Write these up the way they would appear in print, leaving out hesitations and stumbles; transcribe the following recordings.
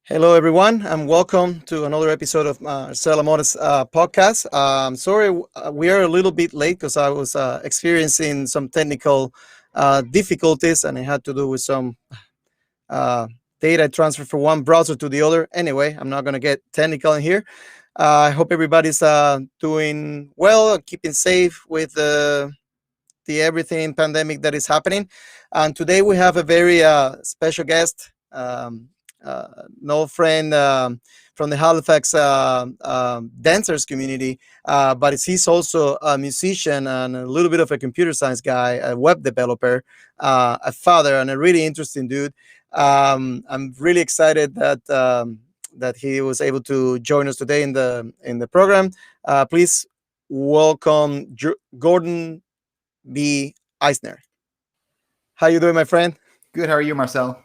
Hello, everyone, and welcome to another episode of Marcelo Amores podcast. Sorry, we are a little bit late because I was experiencing some technical difficulties, and it had to do with some uh, data transfer from one browser to the other. Anyway, I'm not going to get technical in here. I hope everybody's doing well, keeping safe with the everything pandemic that is happening. And today we have a very special guest, an old friend from the Halifax dancers community, but he's also a musician and a little bit of a computer science guy, a web developer, a father, and a really interesting dude. I'm really excited that he was able to join us today in the program. Please welcome Gordon B. Isnor. How you doing, my friend? Good. How are you, Marcel?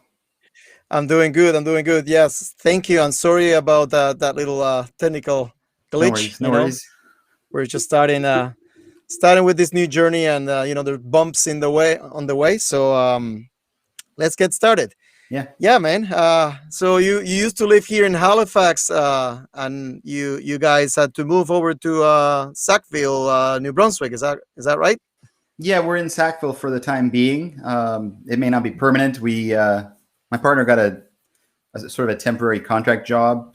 I'm doing good. I'm doing good. Yes, thank you. I'm sorry about that little technical No glitch. worries. No worries. We're just starting with this new journey, and there are bumps in the way on the way. So let's get started. Yeah. Yeah, man. So you used to live here in Halifax, and you guys had to move over to Sackville, New Brunswick. Is that right? Yeah, we're in Sackville for the time being. It may not be permanent. My partner got a sort of a temporary contract job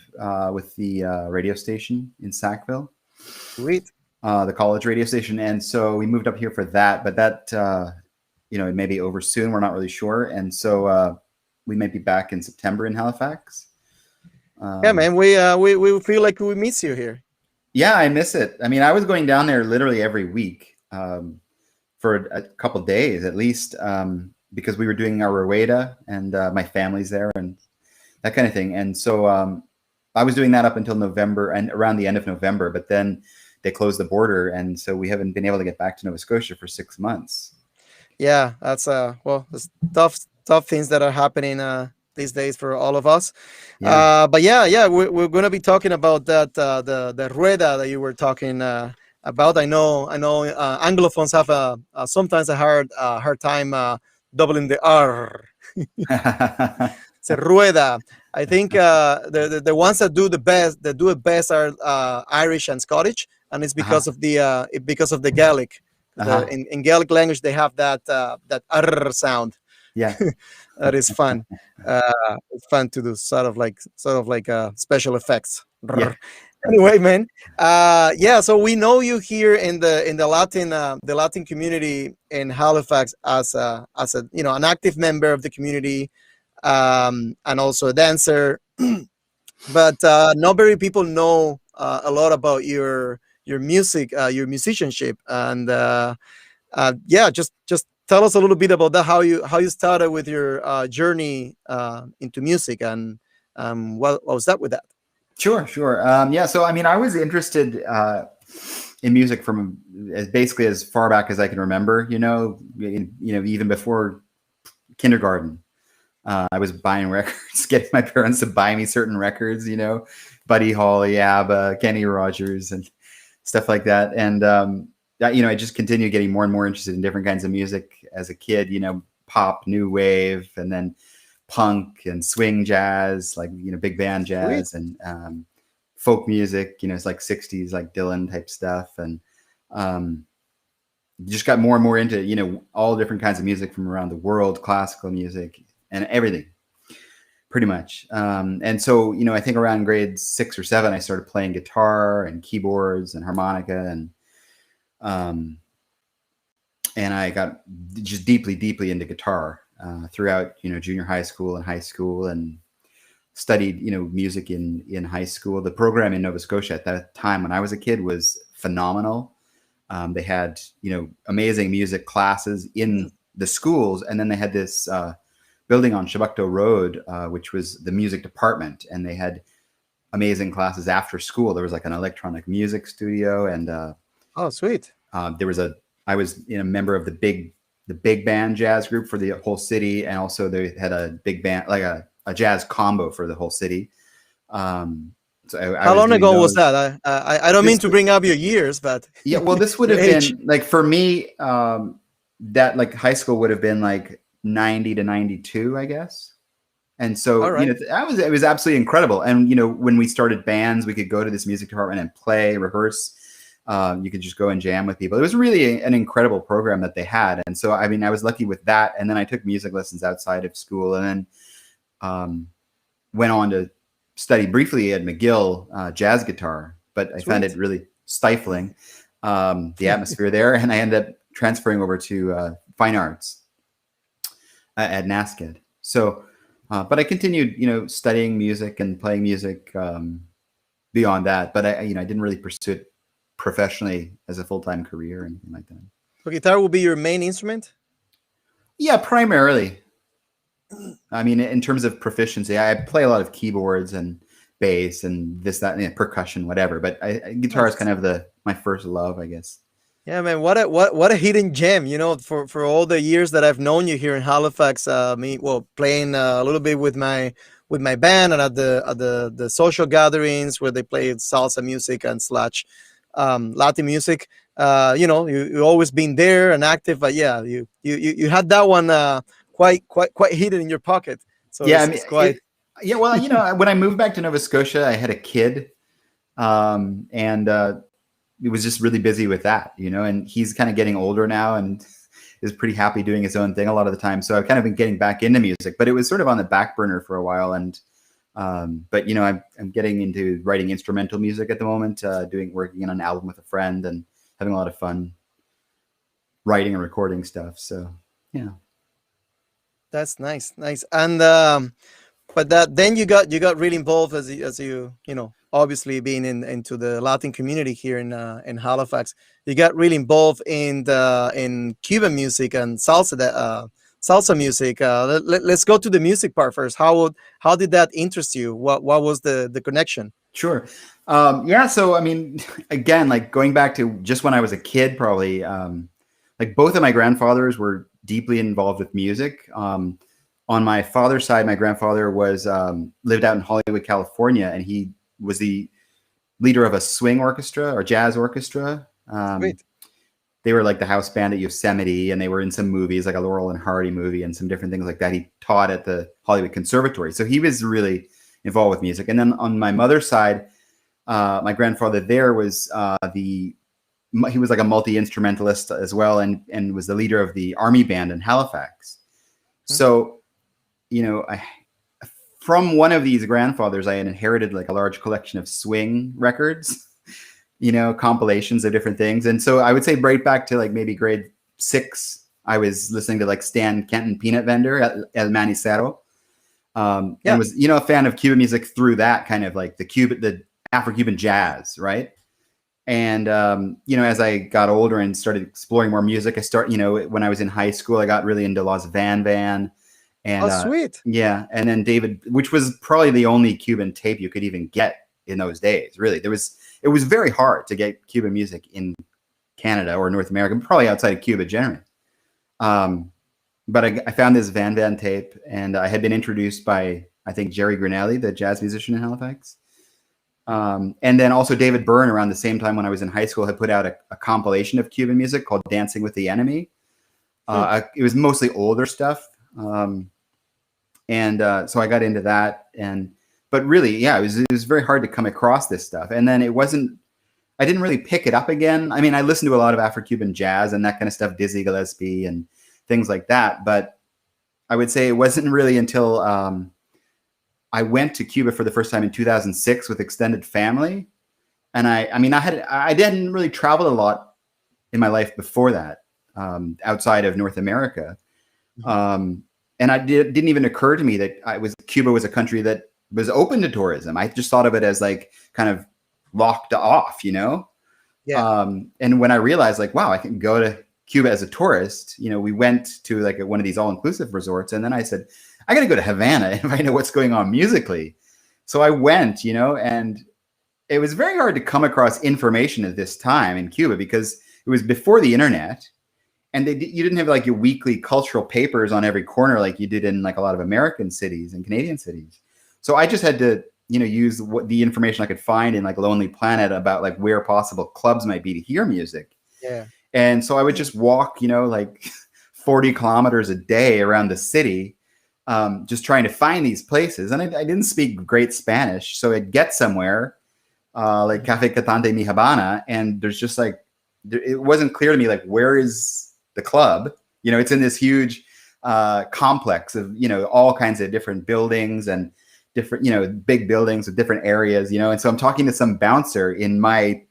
with the radio station in Sackville, Sweet. the college radio station, and so we moved up here for that. But that, it may be over soon. We're not really sure, and so we might be back in September in Halifax. Yeah, man. We feel like we miss you here. Yeah, I miss it. I mean, I was going down there literally every week. For a couple of days at least, because we were doing our Rueda and my family's there and that kind of thing. And so I was doing that up until November and around the end of November, but then they closed the border. And so we haven't been able to get back to Nova Scotia for 6 months. Yeah, that's there's tough things that are happening these days for all of us. Yeah. But yeah, we're going to be talking about that the Rueda that you were talking about. I know Anglophones have sometimes a hard time doubling the R. It's a Rueda. I think the ones that do it best are Irish and Scottish, and it's because of the Gaelic. In Gaelic language, they have that R sound. Yeah. That is fun. It's fun to do sort of like special effects. Yeah. Anyway, man. Yeah, so we know you here in the Latin community in Halifax as an active member of the community, and also a dancer. But not very people know a lot about your music, your musicianship, and yeah, just tell us a little bit about that. How you started with your journey into music, and what was that with that? Sure. Yeah. So, I mean, I was interested in music from basically as far back as I can remember. Even before kindergarten, I was buying records, getting my parents to buy me certain records. Buddy Holly, ABBA, Kenny Rogers, and stuff like that. And I just continued getting more and more interested in different kinds of music as a kid. Pop, new wave, and then punk and swing jazz, like big band jazz. Sweet. And folk music. It's like 60s, like Dylan type stuff, and just got more and more into all different kinds of music from around the world, classical music and everything, pretty much. And so I think around grade 6 or 7, I started playing guitar and keyboards and harmonica, and I got just deeply into guitar throughout junior high school and high school, and studied music in high school. The program in Nova Scotia at that time when I was a kid was phenomenal. They had amazing music classes in the schools, and then they had this building on Chebucto Road, which was the music department, and they had amazing classes after school. There was like an electronic music studio, and oh, sweet. I was a member of the big band jazz group for the whole city, and also they had a big band, like a jazz combo for the whole city. So how long ago was that? I don't mean to bring up your years, but yeah, well, this would have been like, for me, that like high school would have been like 90 to 92, I guess. And so, All right. it was absolutely incredible. And, when we started bands, we could go to this music department and play, rehearse. You could just go and jam with people. It was really an incredible program that they had. And so, I mean, I was lucky with that. And then I took music lessons outside of school, and then went on to study briefly at McGill jazz guitar. But I found it Sweet. really stifling, the atmosphere there. And I ended up transferring over to fine arts at NASCAD. So, but I continued, studying music and playing music beyond that. But I didn't really pursue it professionally as a full-time career or anything like that. So guitar will be your main instrument? Yeah, primarily. I mean, in terms of proficiency, I play a lot of keyboards and bass and this, that, and percussion, whatever. But guitar is Nice. kind of my first love, I guess. Yeah, man, what a hidden gem, for all the years that I've known you here in Halifax. Playing a little bit with my band, and at the social gatherings where they play salsa music and slash Latin music. You always been there and active, but yeah, you had that one quite hidden in your pocket. So Yeah, I it's mean, it's quite yeah, well, when I moved back to Nova Scotia, I had a kid, and he was just really busy with that, and he's kind of getting older now and is pretty happy doing his own thing a lot of the time. So I've kind of been getting back into music, but it was sort of on the back burner for a while. And but I'm getting into writing instrumental music at the moment, working on an album with a friend and having a lot of fun writing and recording stuff. So yeah. That's nice. And but that then you got really involved as you obviously being into the Latin community here in Halifax. You got really involved in Cuban music and salsa music. Let's go to the music part first. How did that interest you? What was the connection? Sure. Yeah. So, I mean, again, like going back to just when I was a kid, probably, like both of my grandfathers were deeply involved with music. On my father's side, my grandfather lived out in Hollywood, California, and he was the leader of a swing orchestra or jazz orchestra. Great. They were like the house band at Yosemite, and they were in some movies, like a Laurel and Hardy movie and some different things like that. He taught at the Hollywood Conservatory. So he was really involved with music. And then on my mother's side, my grandfather there he was like a multi-instrumentalist as well, and was the leader of the army band in Halifax. So, from one of these grandfathers, I had inherited like a large collection of swing records, compilations of different things. And so I would say right back to like maybe grade 6, I was listening to like Stan Kenton Peanut Vendor at El Manicero. And was, a fan of Cuban music through that kind of like the Afro-Cuban jazz, right? And, as I got older and started exploring more music, when I was in high school, I got really into Los Van Van. And, Oh, sweet. yeah. And then David, which was probably the only Cuban tape you could even get in those days, really. It was very hard to get Cuban music in Canada or North America, probably outside of Cuba generally. But I found this Van Van tape, and I had been introduced by, I think, Jerry Grinelli, the jazz musician in Halifax. And then also David Byrne, around the same time when I was in high school, had put out a compilation of Cuban music called Dancing with the Enemy. It was mostly older stuff. So I got into that. But really, yeah, it was very hard to come across this stuff. And then I didn't really pick it up again. I mean, I listened to a lot of Afro-Cuban jazz and that kind of stuff, Dizzy Gillespie and things like that. But I would say it wasn't really until I went to Cuba for the first time in 2006 with extended family. And I didn't really travel a lot in my life before that, outside of North America. And it didn't even occur to me that Cuba was a country that was open to tourism. I just thought of it as like kind of locked off, Yeah. And when I realized like, wow, I can go to Cuba as a tourist, we went to like one of these all-inclusive resorts. And then I said, I got to go to Havana if I know what's going on musically. So I went, and it was very hard to come across information at this time in Cuba because it was before the internet. And you didn't have like your weekly cultural papers on every corner like you did in like a lot of American cities and Canadian cities. So I just had to, use the information I could find in like Lonely Planet about like where possible clubs might be to hear music. Yeah. And so I would just walk, like 40 kilometers a day around the city, just trying to find these places. And I didn't speak great Spanish, so I'd get somewhere like Cafe Catante Mi Habana, and there's just like, it wasn't clear to me, like, where is the club? You know, it's in this huge complex of, you know, all kinds of different buildings and different, you know, big buildings with different areas, you know. And so I'm talking to some bouncer in my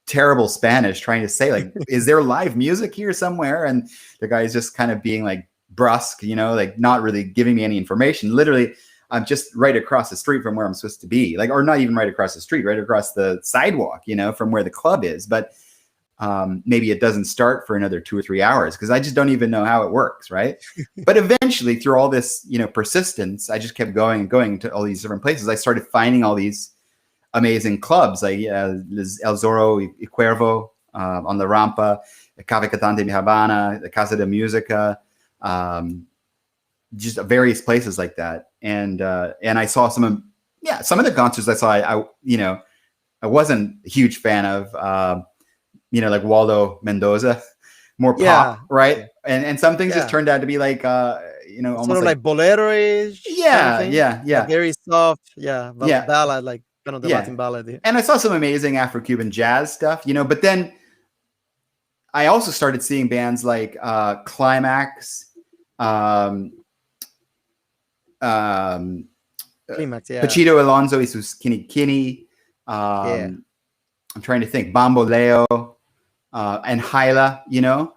terrible Spanish trying to say, like, is there live music here somewhere? And the guy's just kind of being like brusque, you know, like not really giving me any information. Literally, I'm just right across the street from where I'm supposed to be, like, or not even right across the street, right across the sidewalk, you know, from where the club is. But maybe it doesn't start for another 2 or 3 hours because I just don't even know how it works, right? But eventually, through all this, you know, persistence, I just kept going and going to all these different places. I started finding all these amazing clubs, like El Zorro y Cuervo on La Rampa, the Cafe Catante Mi Habana, the Casa de Musica, just various places like that. And I saw some of the concerts I saw. I wasn't a huge fan of. You know, like Waldo Mendoza, more pop, right? Yeah. And some things just turned out to be like, you know, almost sort of like bolero-ish kind of thing. yeah. Like very soft, ballad, like kind of the Yeah. Latin ballad. Yeah. And I saw some amazing Afro-Cuban jazz stuff, you know, but then I also started seeing bands like Climax, Climax, Pachito Alonso y sus Kini Kini. I'm trying to think, Bamboleo, and Hyla, you know,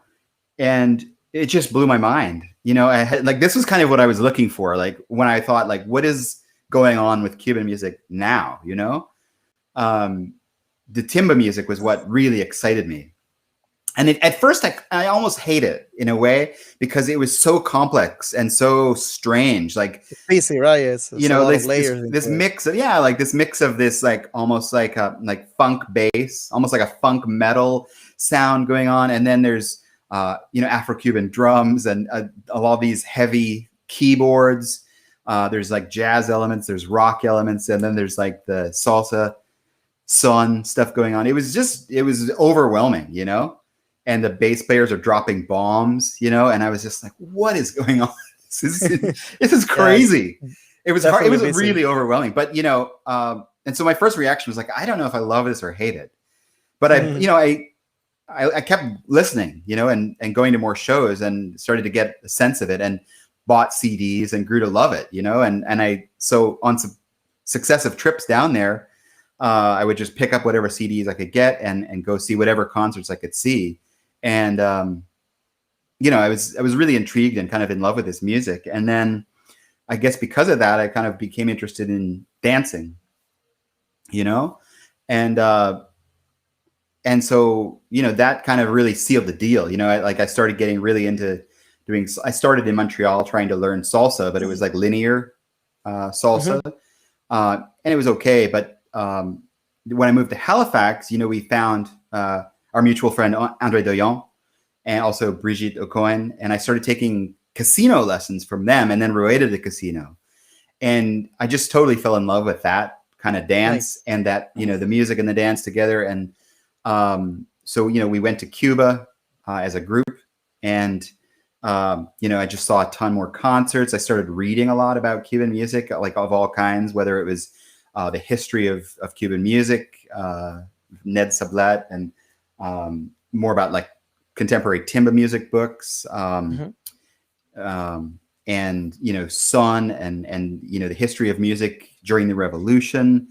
and it just blew my mind. You know, like, this was kind of what I was looking for. Like, when I thought, like, what is going on with Cuban music now, you know? The timba music was what really excited me. And at first, I almost hate it in a way because it was so complex and so strange. Like, it's busy, right? It's you know, this mix of this like almost like a funk bass, almost like a funk metal sound going on, and then there's you know, Afro-Cuban drums and a lot of these heavy keyboards. There's like jazz elements, there's rock elements, and then there's like the salsa, son stuff going on. It was overwhelming, you know. And the bass players are dropping bombs, you know, and I was just like, what is going on? This is crazy. It was hard. It was really overwhelming. But, you know, and so my first reaction was like, I don't know if I love this or hate it. But I kept listening, you know, and going to more shows and started to get a sense of it and bought CDs and grew to love it, you know. So on some successive trips down there, I would just pick up whatever CDs I could get and go see whatever concerts I could see. And, you know, I was really intrigued and kind of in love with this music. And then I guess because of that, I kind of became interested in dancing, you know, and so, you know, that kind of really sealed the deal. You know, I started getting really into I started in Montreal trying to learn salsa, but it was like linear salsa. And it was okay. But when I moved to Halifax, you know, we found our mutual friend, Andre Doyon, and also Brigitte Ocohen. And I started taking casino lessons from them and then Rueda de Casino. And I just totally fell in love with that kind of dance and that, you know, the music and the dance together. And so, you know, we went to Cuba as a group and, you know, I just saw a ton more concerts. I started reading a lot about Cuban music, like of all kinds, whether it was the history of Cuban music, Ned Sablet, and more about like contemporary timba music books, and, you know, son and, you know, the history of music during the revolution.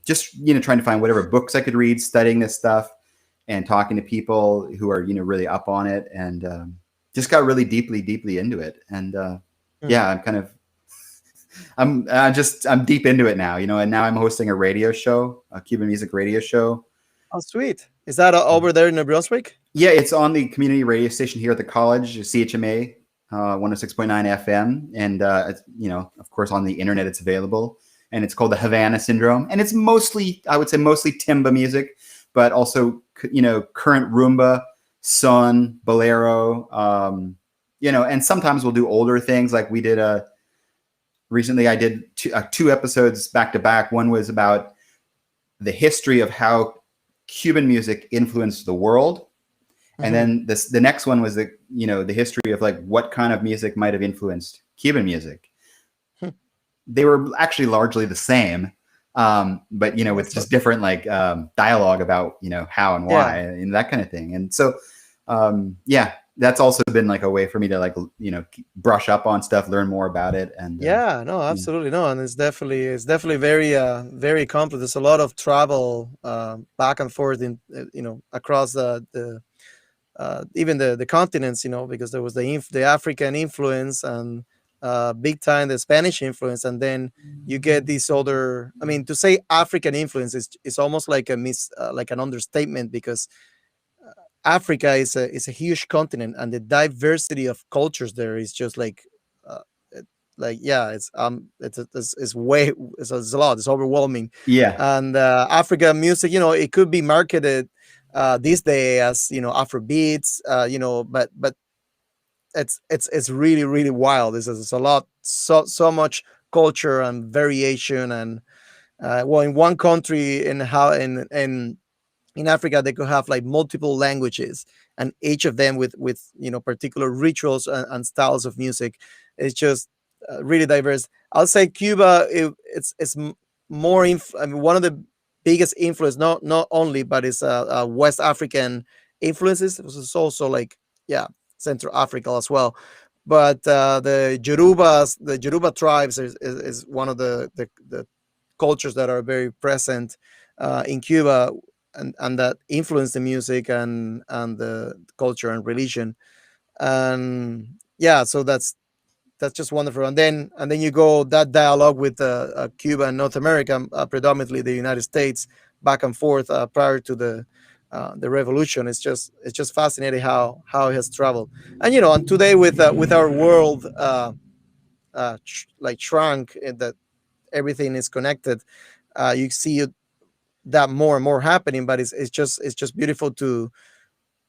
Just, you know, trying to find whatever books I could read, studying this stuff and talking to people who are, you know, really up on it, and just got really deeply into it. And yeah, I'm deep into it now, you know, and now I'm hosting a radio show, a Cuban music radio show. Oh, sweet. Is that over there in New Brunswick? Yeah, it's on the community radio station here at the college, CHMA 106.9 FM. And, it's, you know, of course, on the internet, it's available. And it's called the Havana Syndrome. And it's mostly, I would say, mostly timba music, but also, you know, current rumba, son, bolero, you know, and sometimes we'll do older things. Like we did recently I did two episodes back to back. One was about the history of how Cuban music influenced the world. And Hmm. then the next one was the history of like what kind of music might have influenced Cuban music. They were actually largely the same, but with Awesome. just different like dialogue about how and Yeah. why and that kind of thing. And so yeah, that's also been like a way for me to like brush up on stuff, learn more about it, and Yeah, no, yeah. absolutely no, and it's definitely very very complex. There's a lot of travel back and forth in across the even the continents, because there was the African influence and big time the Spanish influence, and then you get these other. I mean, to say African influence is almost like like an understatement because Africa is a huge continent, and the diversity of cultures there is just like, uh, like yeah, it's way it's a lot. It's overwhelming, Yeah. and African music, it could be marketed these days as Afro beats, but it's really really wild. It's a lot, so much culture and variation, and well, in one country in Africa, they could have like multiple languages, and each of them with particular rituals and styles of music. It's just really diverse. I'll say Cuba. It's more. I mean, one of the biggest influence, not only, but it's West African influences. It's also like, yeah, Central Africa as well. But the Yoruba tribes is one of the cultures that are very present in Cuba, and that influence the music and the culture and religion. And yeah, so that's just wonderful. And then you go that dialogue with Cuba and North America, predominantly the United States, back and forth prior to the revolution. It's just fascinating how it has traveled. And today with our world like shrunk, that everything is connected, you see that more and more happening. But it's just beautiful to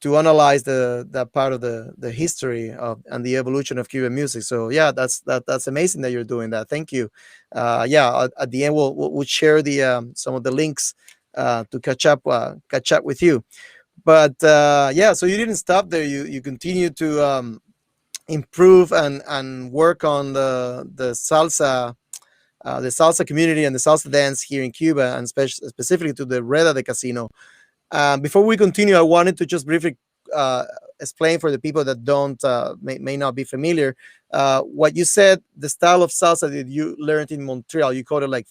analyze that part of the history of and the evolution of Cuban music. So yeah, that's amazing that you're doing that. Thank you. Yeah, at the end we'll share the some of the links to catch up with you. But yeah, so you didn't stop there. You continue to improve and work on the salsa community and the salsa dance here in Cuba, and specifically to the Reda de Casino. Before we continue, I wanted to just briefly uh, explain for the people that may not be familiar, what you said. The style of salsa that you learned in Montreal, you call it like,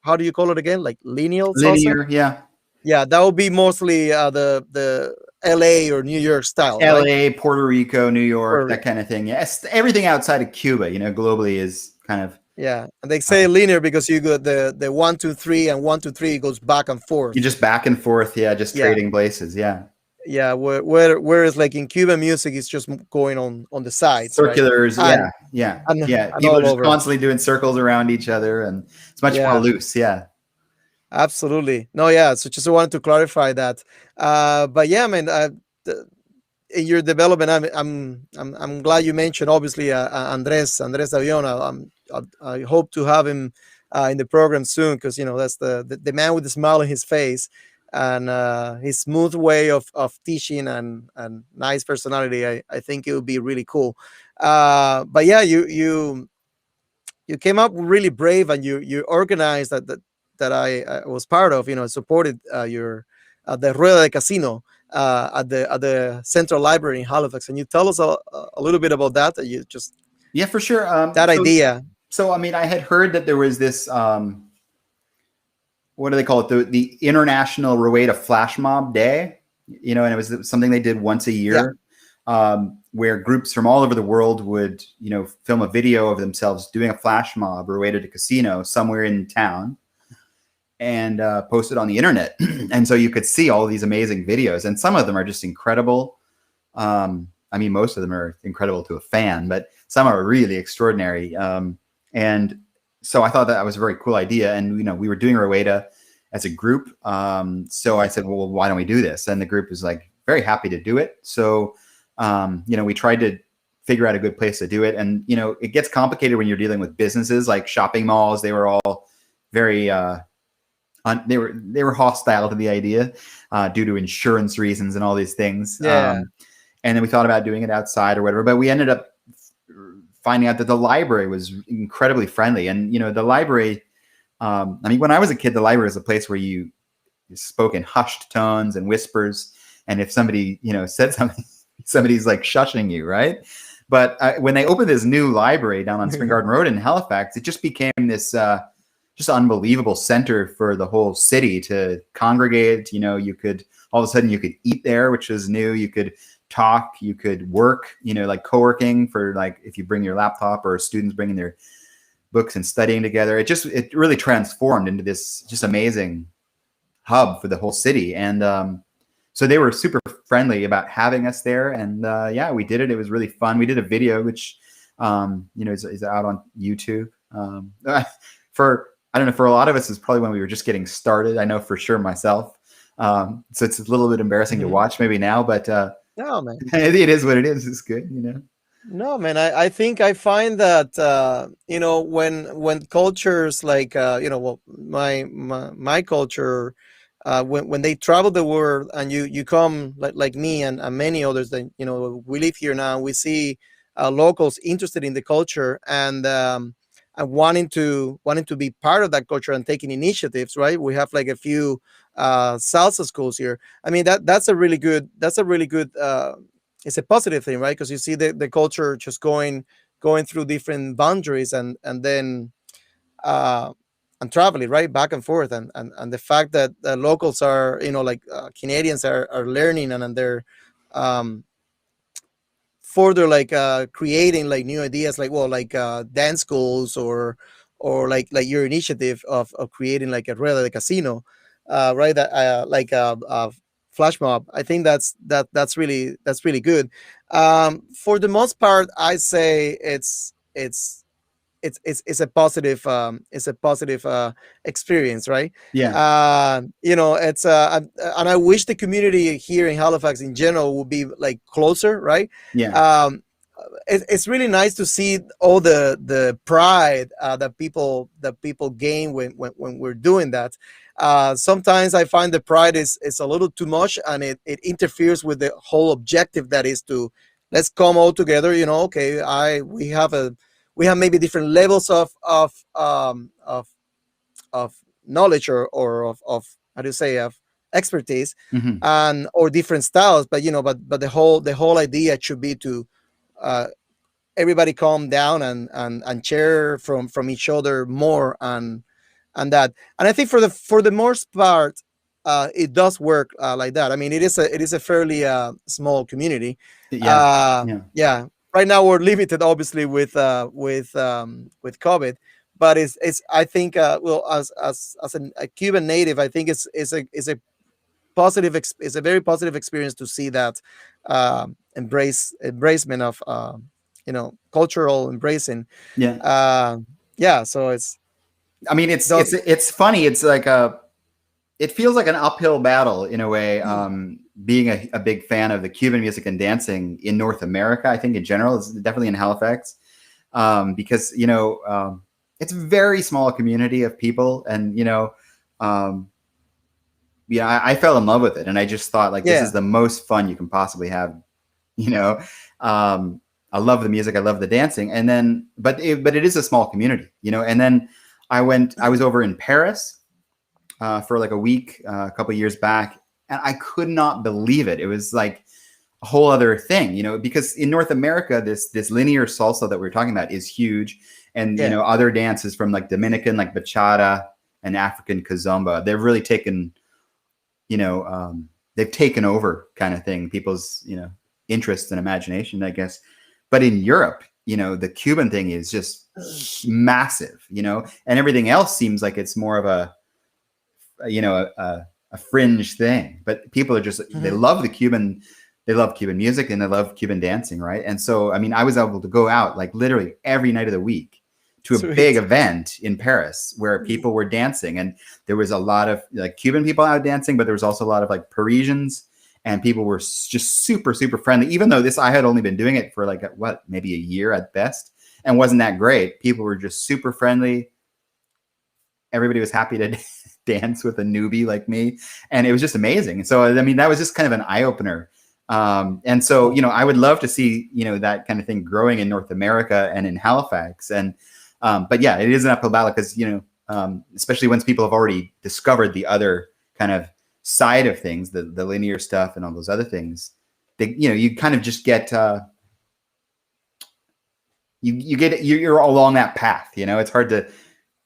how do you call it again? Like lineal salsa? Linear, yeah. Yeah, that would be mostly the L.A. or New York style, right? LA, Puerto Rico, New York, Or that kind of thing. Yes, everything outside of Cuba, globally is kind of yeah, and they uh, say linear because you got the 1 2 3, and 1 2 3 goes back and you forth. just back and forth, yeah, just Yeah, trading places, yeah. yeah. Whereas like in Cuban music, it's just going on the sides, right? Circulars, And yeah, yeah, and yeah. and People are all just over. constantly doing circles around each other, and it's much more Yeah, loose, yeah. absolutely. No, yeah. So just wanted to clarify that. But yeah, man. In your development, I'm glad you mentioned obviously Andres Aviona. I hope to have him in the program soon, because that's the man with the smile on his face, and his smooth way of teaching and nice personality. I think it would be really cool. But yeah, you came up really brave, and you organized that I was part of. Supported your the Rueda de Casino at the Central Library in Halifax. And you tell us a little bit about that? You just Yeah, for sure. that idea. So I mean, I had heard that there was this what do they call it? The International Rueda Flash Mob Day, and it was something they did once a Yeah. year, where groups from all over the world would, film a video of themselves doing a flash mob Rueda de Casino somewhere in town, and post it on the internet. And so you could see all these amazing videos, and some of them are just incredible. I mean, most of them are incredible to a fan, but some are really extraordinary. And so I thought that was a very cool idea. And, we were doing Rueda as a group. So I said, well, why don't we do this? And the group was like very happy to do it. So, we tried to figure out a good place to do it. And, it gets complicated when you're dealing with businesses like shopping malls. They were all very they were hostile to the idea due to insurance reasons and all these things. Yeah. And then we thought about doing it outside or whatever, but we ended up finding out that the library was incredibly friendly. And the library, I mean, when I was a kid, the library was a place where you spoke in hushed tones and whispers, and if somebody said something, somebody's like shushing you, right? But when they opened this new library down on Spring Garden Road in Halifax, it just became this just unbelievable center for the whole city to congregate. You could all of a sudden you could eat there, which was new. You could talk, you could work, like co-working for like if you bring your laptop or students bringing their books and studying together. It really transformed into this just amazing hub for the whole city. And so they were super friendly about having us there. And yeah, we did it. It was really fun. We did a video, which is out on YouTube. For I don't know, for a lot of us, is probably when we were just getting started. I know for sure myself. So it's a little bit embarrassing to watch maybe now, but No, man. it is what it is. It's good, No, man. I think I find that when cultures like well, my culture, when they travel the world and you come like me and many others that we live here now, we see locals interested in the culture and wanting to be part of that culture and taking initiatives. Right, we have like a few salsa schools here. I mean that's a really good it's a positive thing, right? Because you see the culture just going through different boundaries and then uh, and traveling right back and forth, and the fact that the locals are like Canadians are learning and they're um, further like creating like new ideas, like well like dance schools or like your initiative of creating like a really casino, right? That like a flash mob. I think that's really good. For the most part, I say it's a positive experience, right? Yeah. It's and I wish the community here in Halifax in general would be like closer, right? Yeah. It's really nice to see all the pride that people gain when we're doing that. Sometimes I find the pride is a little too much, and it interferes with the whole objective that is to let's come all together. Okay, we have maybe different levels of knowledge or of how do you say of expertise Hmm. and or different styles, but the whole idea should be to uh, everybody calm down and share from each other more and that. And I think for the most part, it does work like that. I mean, it is a fairly small community. Yeah. Yeah. Yeah, right now we're limited obviously with COVID, but it's I think well as a Cuban native, I think it's a very positive experience to see that embracement of cultural embracing. Yeah. uh yeah, so I mean, it's does. it's it's funny. It's like it feels like an uphill battle in a way. Being a big fan of the Cuban music and dancing in North America, I think in general, is definitely in Halifax, because it's a very small community of people, and um, yeah, I fell in love with it, and I just thought like this is Yeah. the most fun you can possibly have. You know, I love the music, I love the dancing, and then but it is a small community, and then I was over in Paris for like a week a couple of years back, and I could not believe it. It was like a whole other thing, because in North America, this linear salsa that we're talking about is huge, and Yeah. other dances from like Dominican, like bachata and African kizomba, they've really taken, they've taken over kind of thing, people's interest and imagination, I guess. But in Europe, the Cuban thing is just massive, and everything else seems like it's more of a fringe thing. But people are just they Mhm. love they love Cuban music and they love Cuban dancing, right? And so, I mean, I was able to go out like literally every night of the week to a big Sweet. event in Paris where people were dancing, and there was a lot of like Cuban people out dancing, but there was also a lot of like Parisians, and people were just super, super friendly. Even though I had only been doing it for like maybe a year at best, and wasn't that great. People were just super friendly. Everybody was happy to dance with a newbie like me, and it was just amazing. So I mean, that was just kind of an eye opener. And so, you know, I would love to see, you know, that kind of thing growing in North America and in Halifax. And but yeah, it is an uphill battle because, you know, especially once people have already discovered the other kind of side of things, the linear stuff and all those other things, they, you know, you kind of just get you're along that path. You know, it's hard to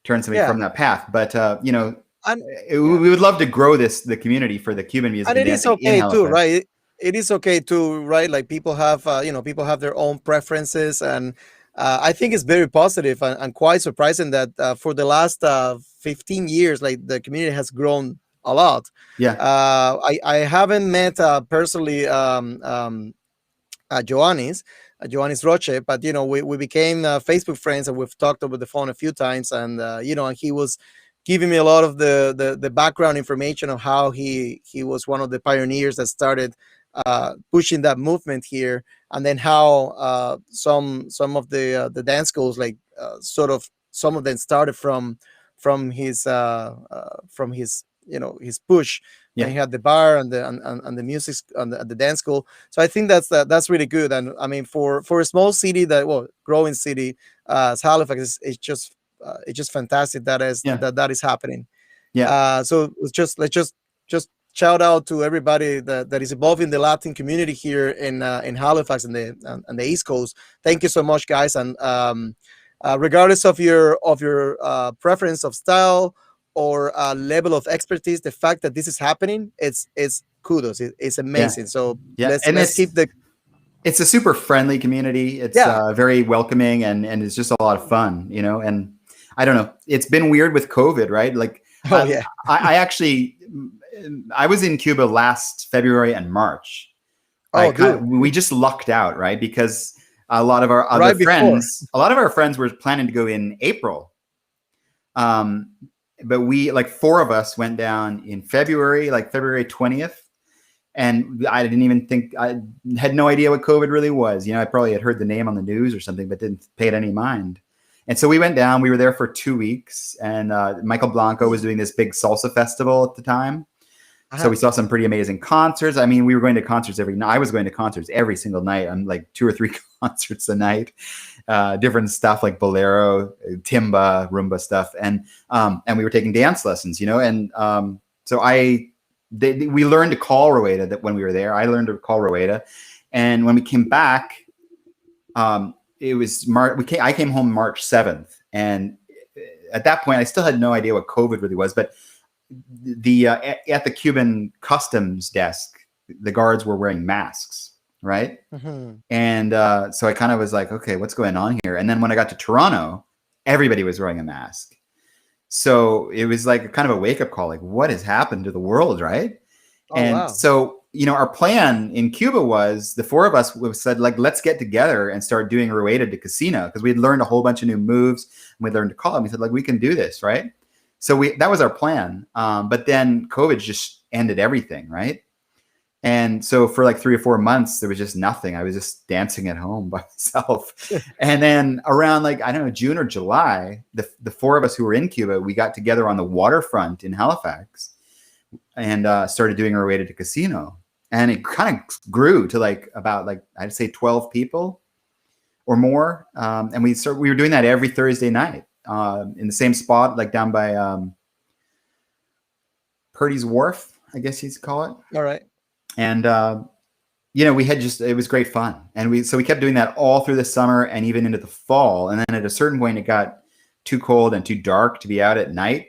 turn somebody Yeah, from that path, but you know, and yeah, we would love to grow the community for the Cuban music and and it is dancing in okay too, Halifax. right? It is okay too, right? Like people have, people have their own preferences, and I think it's very positive and quite surprising that for the last 15 years, like the community has grown a lot. Yeah, I haven't met personally Joannis, Joannis Roche, but we became Facebook friends and we've talked over the phone a few times, and and he was giving me a lot of the background information of how he was one of the pioneers that started pushing that movement here, and then how some of the dance schools like sort of some of them started from his his push when yeah, he had the bar and the music and the dance school. So I think that's really good. And I mean, for a small city growing city as Halifax, it's just fantastic yeah, that is happening. yeah, So let's just shout out to everybody that is involved in the Latin community here in Halifax and the East Coast. Thank you so much, guys. And regardless of your preference of style or level of expertise, the fact that this is happening, it's kudos. It's yeah, amazing. So yeah. let's And let's keep the it's a super friendly community. It's yeah. very welcoming and it's just a lot of fun, you know. And I don't know, it's been weird with COVID, right? Like Oh I, yeah. I actually I was in Cuba last February and March. Oh dude, We just lucked out, right? Because right before. a lot of our friends were planning to go in April. Um, but we, like, four of us went down in February, like February 20th. And I didn't even think, I had no idea what COVID really was. You know, I probably had heard the name on the news or something, but didn't pay it any mind. And so we went down, we were there for 2 weeks, and Michael Blanco was doing this big salsa festival at the time. So Uh-huh. we saw some pretty amazing concerts. I mean, we were going to concerts every night. I was going to concerts every single night. I'm like 2 or 3 concerts a night, different stuff like bolero, timba, rumba stuff, and we were taking dance lessons, you know. And so we learned to call Rueda. That when we were there, I learned to call Rueda, and when we came back, it was March. I came home March 7th, and at that point, I still had no idea what COVID really was, but at the Cuban customs desk, the guards were wearing masks, right? Mhm. And so I kind of was like, okay, what's going on here? And then when I got to Toronto, everybody was wearing a mask. So it was like a kind of a wake up call, like what has happened to the world, right? Oh And wow. so, you know, our plan in Cuba was the four of us said, like, let's get together and start doing Rueda de Casino, because we had learned a whole bunch of new moves and we learned to call them. We said, like, we can do this, right? So that was our plan. But then COVID just ended everything, right? And so for like 3 or 4 months, there was just nothing. I was just dancing at home by myself. And then around, like, I don't know, June or July, the four of us who were in Cuba, we got together on the waterfront in Halifax and started doing our way to casino. And it kind of grew to like about, like, I'd say 12 people or more. And we were doing that every Thursday night in the same spot, like down by Purdy's Wharf, I guess you'd call it. All right. And you know, it was great fun. And we kept doing that all through the summer and even into the fall. And then at a certain point, it got too cold and too dark to be out at night.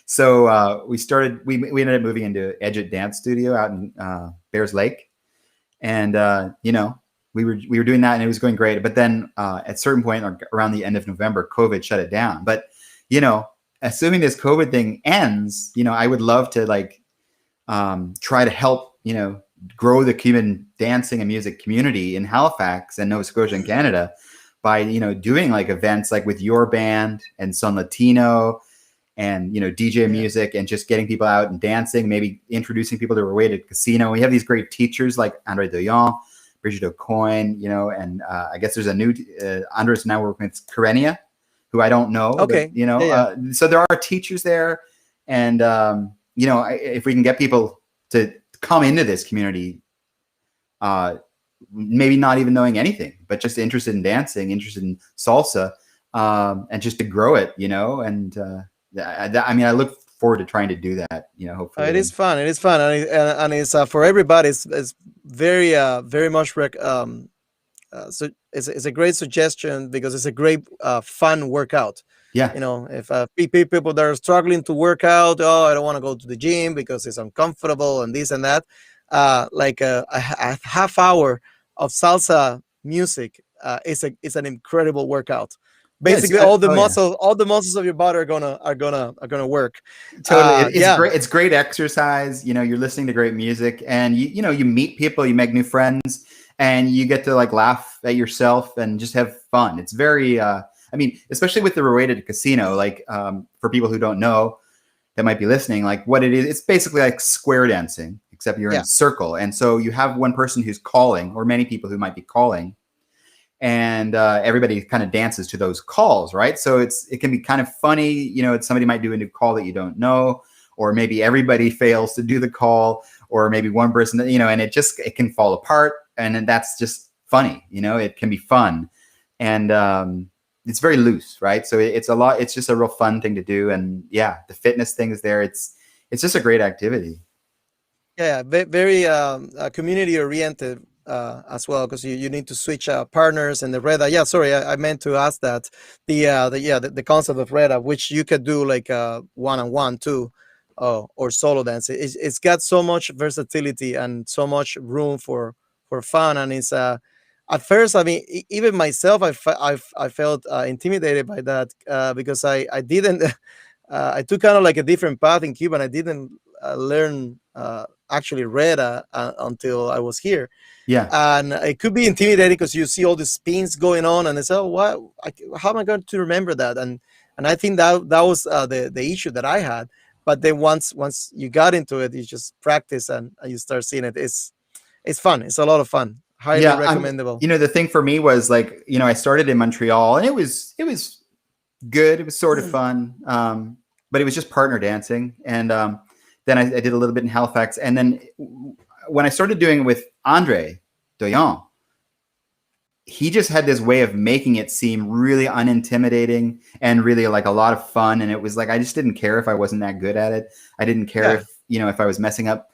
So we ended up moving into Edget Dance Studio out in Bears Lake. And, you know, we were doing that and it was going great. But then at a certain point around the end of November, COVID shut it down. But, you know, assuming this COVID thing ends, you know, I would love to, like, try to help, you know, grow the Cuban dancing and music community in Halifax and Nova Scotia and Canada by, you know, doing like events like with your band and Son Latino and, you know, DJ Yeah. music and just getting people out and dancing, maybe introducing people to Rueda Casino. We have these great teachers like Andre Doyon, Brigitte O'Coin, you know, and I guess there's a new Andres now working with Karenia, who I don't know, but, Okay. you know, Yeah. Yeah. so there are teachers there. And if we can get people to come into this community, maybe not even knowing anything, but just interested in dancing, interested in salsa, and just to grow it, and I look forward to trying to do that, It hopefully. is fun. It is fun, and it's for everybody. It's very very much so it's a great suggestion because it's a great fun workout. Yeah. If people that are struggling to work out, oh, I don't want to go to the gym because it's uncomfortable and this and that, like a half hour of salsa music is an incredible workout. Yes. Basically, Oh yeah. all the muscles of your body are gonna work. Totally. It's Yeah, great. It's great exercise. You're listening to great music, and you meet people, you make new friends, and you get to like laugh at yourself and just have fun. It's very, especially with the related casino, like, for people who don't know that might be listening, like what it is, it's basically like square dancing, except you're in yeah, a circle. And so you have one person who's calling, or many people who might be calling, and everybody kind of dances to those calls, right? So it can be kind of funny, somebody might do a new call that you don't know, or maybe everybody fails to do the call, or maybe one person, and it can fall apart, and then that's just funny, it can be fun, and it's very loose, right? So it's just a real fun thing to do, and yeah, the fitness thing is there. It's just a great activity. yeah. Very community oriented as well, because you need to switch partners and the Reda. Yeah, sorry, I meant to ask that the concept of Reda, which you could do like one on one too, or solo dance. It's got so much versatility and so much room for fun, and it's at first, I mean, even myself, I felt intimidated by that because I didn't. I took kind of like a different path in Cuba, and I didn't learn actually read until I was here. Yeah. And it could be intimidating because you see all the spins going on, and it's, oh, what? How am I going to remember that? And I think that was the issue that I had. But then once you got into it, you just practice and you start seeing it. It's fun. It's a lot of fun. Highly Yeah. recommendable. The thing for me was like, I started in Montreal, and it was good. It was sort of fun. But it was just partner dancing. And then I did a little bit in Halifax. And then when I started doing it with Andre Doyon, he just had this way of making it seem really unintimidating and really like a lot of fun. And it was like, I just didn't care if I wasn't that good at it. I didn't care Yeah. if I was messing up,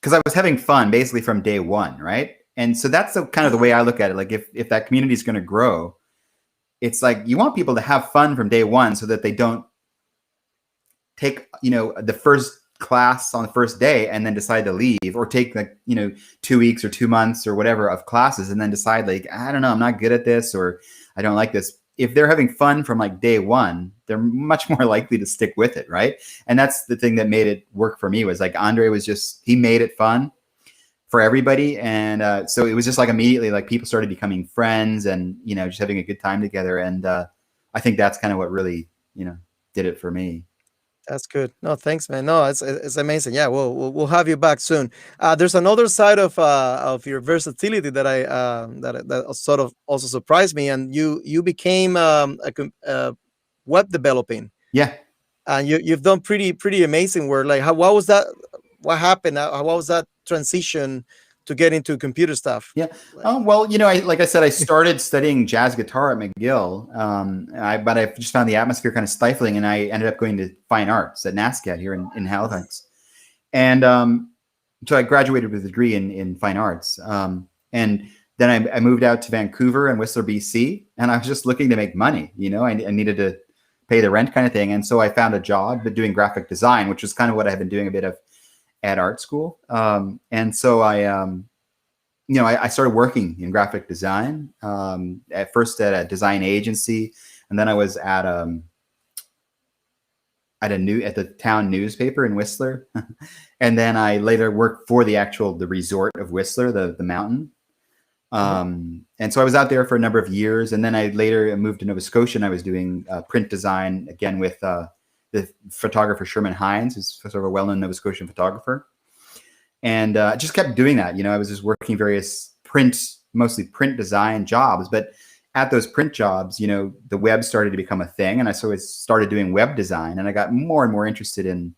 because I was having fun basically from day one. Right. And so that's the kind of the way I look at it. Like if that community is going to grow, it's like you want people to have fun from day one so that they don't take, the first class on the first day and then decide to leave, or take like, 2 weeks or 2 months or whatever of classes and then decide like, I don't know, I'm not good at this, or I don't like this. If they're having fun from like day one, they're much more likely to stick with it. Right. And that's the thing that made it work for me, was like Andre he made it fun for everybody. And so it was just like immediately like people started becoming friends and, just having a good time together. And I think that's kind of what really, did it for me. That's good. No, thanks, man. No, it's amazing. Yeah, we'll have you back soon. There's another side of your versatility that that sort of also surprised me, and you became web developing, Yeah. and you've done pretty amazing work. Like, what was that? What happened? What was that transition to get into computer stuff? Yeah. Like, Oh, well, like I said, I started studying jazz guitar at McGill, but I just found the atmosphere kind of stifling, and I ended up going to fine arts at NASCAD here in Halifax. And so I graduated with a degree in fine arts. And then I moved out to Vancouver and Whistler, BC, and I was just looking to make money. I needed to pay the rent kind of thing. And so I found a job doing graphic design, which was kind of what I had been doing a bit of at art school. And so I started working in graphic design, at first at a design agency, and then I was at the town newspaper in Whistler, and then I later worked for the resort of Whistler, the mountain. And so I was out there for a number of years, and then I later moved to Nova Scotia, and I was doing print design again with the photographer Sherman Hines, who's sort of a well-known Nova Scotian photographer. And just kept doing that. I was just working various mostly print design jobs. But at those print jobs, the web started to become a thing, and I started doing web design, and I got more and more interested in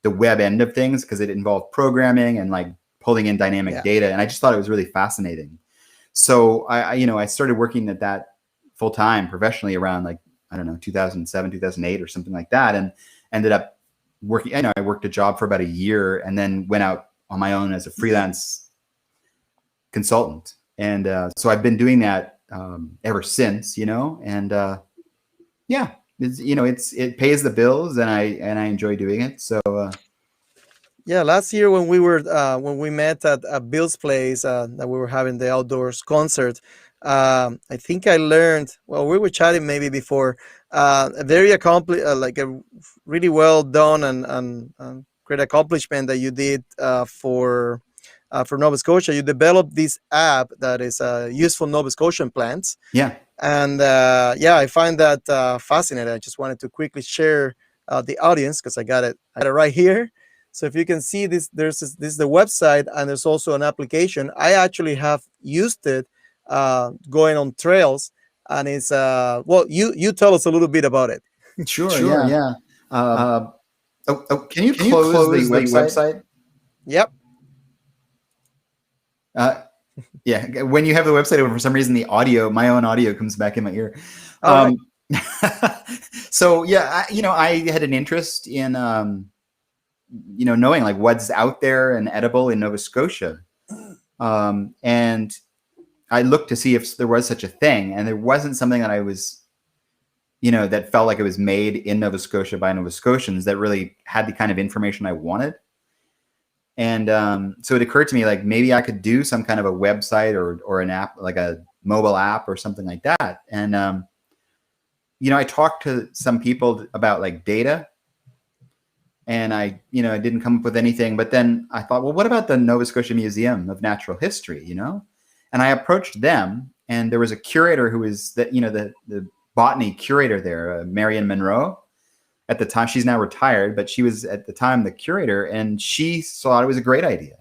the web end of things because it involved programming and like pulling in dynamic Yeah. data, and I just thought it was really fascinating. So I started working at that full time professionally around like, I don't know, 2007, 2008 or something like that, and ended up working. I worked a job for about a year and then went out on my own as a freelance consultant. And so I've been doing that ever since, and yeah, it pays the bills, and I enjoy doing it. So Yeah, last year when we met at Bill's place, that we were having the outdoors concert, I think I learned. Well, we were chatting maybe before. A very accomplished, like a really well done and great accomplishment that you did for Nova Scotia. You developed this app that is useful Nova Scotian plants, yeah, and yeah, I find that fascinating. I just wanted to quickly share the audience because I got it right here. So if you can see this, this is the website, and there's also an application. I actually have used it going on trails, and it's well, you tell us a little bit about it. sure, Sure, yeah. yeah. Uh, Uh, can you can you close the close the website? website? Yep. Yeah, when you have the website open, for some reason my own audio comes back in my ear. All right. So yeah, I had an interest in knowing like what's out there and edible in Nova Scotia, and I looked to see if there was such a thing, and there wasn't something that I was, that felt like it was made in Nova Scotia by Nova Scotians that really had the kind of information I wanted. And so it occurred to me, like, maybe I could do some kind of a website or an app, like a mobile app or something like that. And, I talked to some people about like data, and I didn't come up with anything. But then I thought, well, what about the Nova Scotia Museum of Natural History, And I approached them, and there was a curator who was the botany curator there, Marion Monroe. At the time, she's now retired, but she was at the time the curator, and she thought it was a great idea.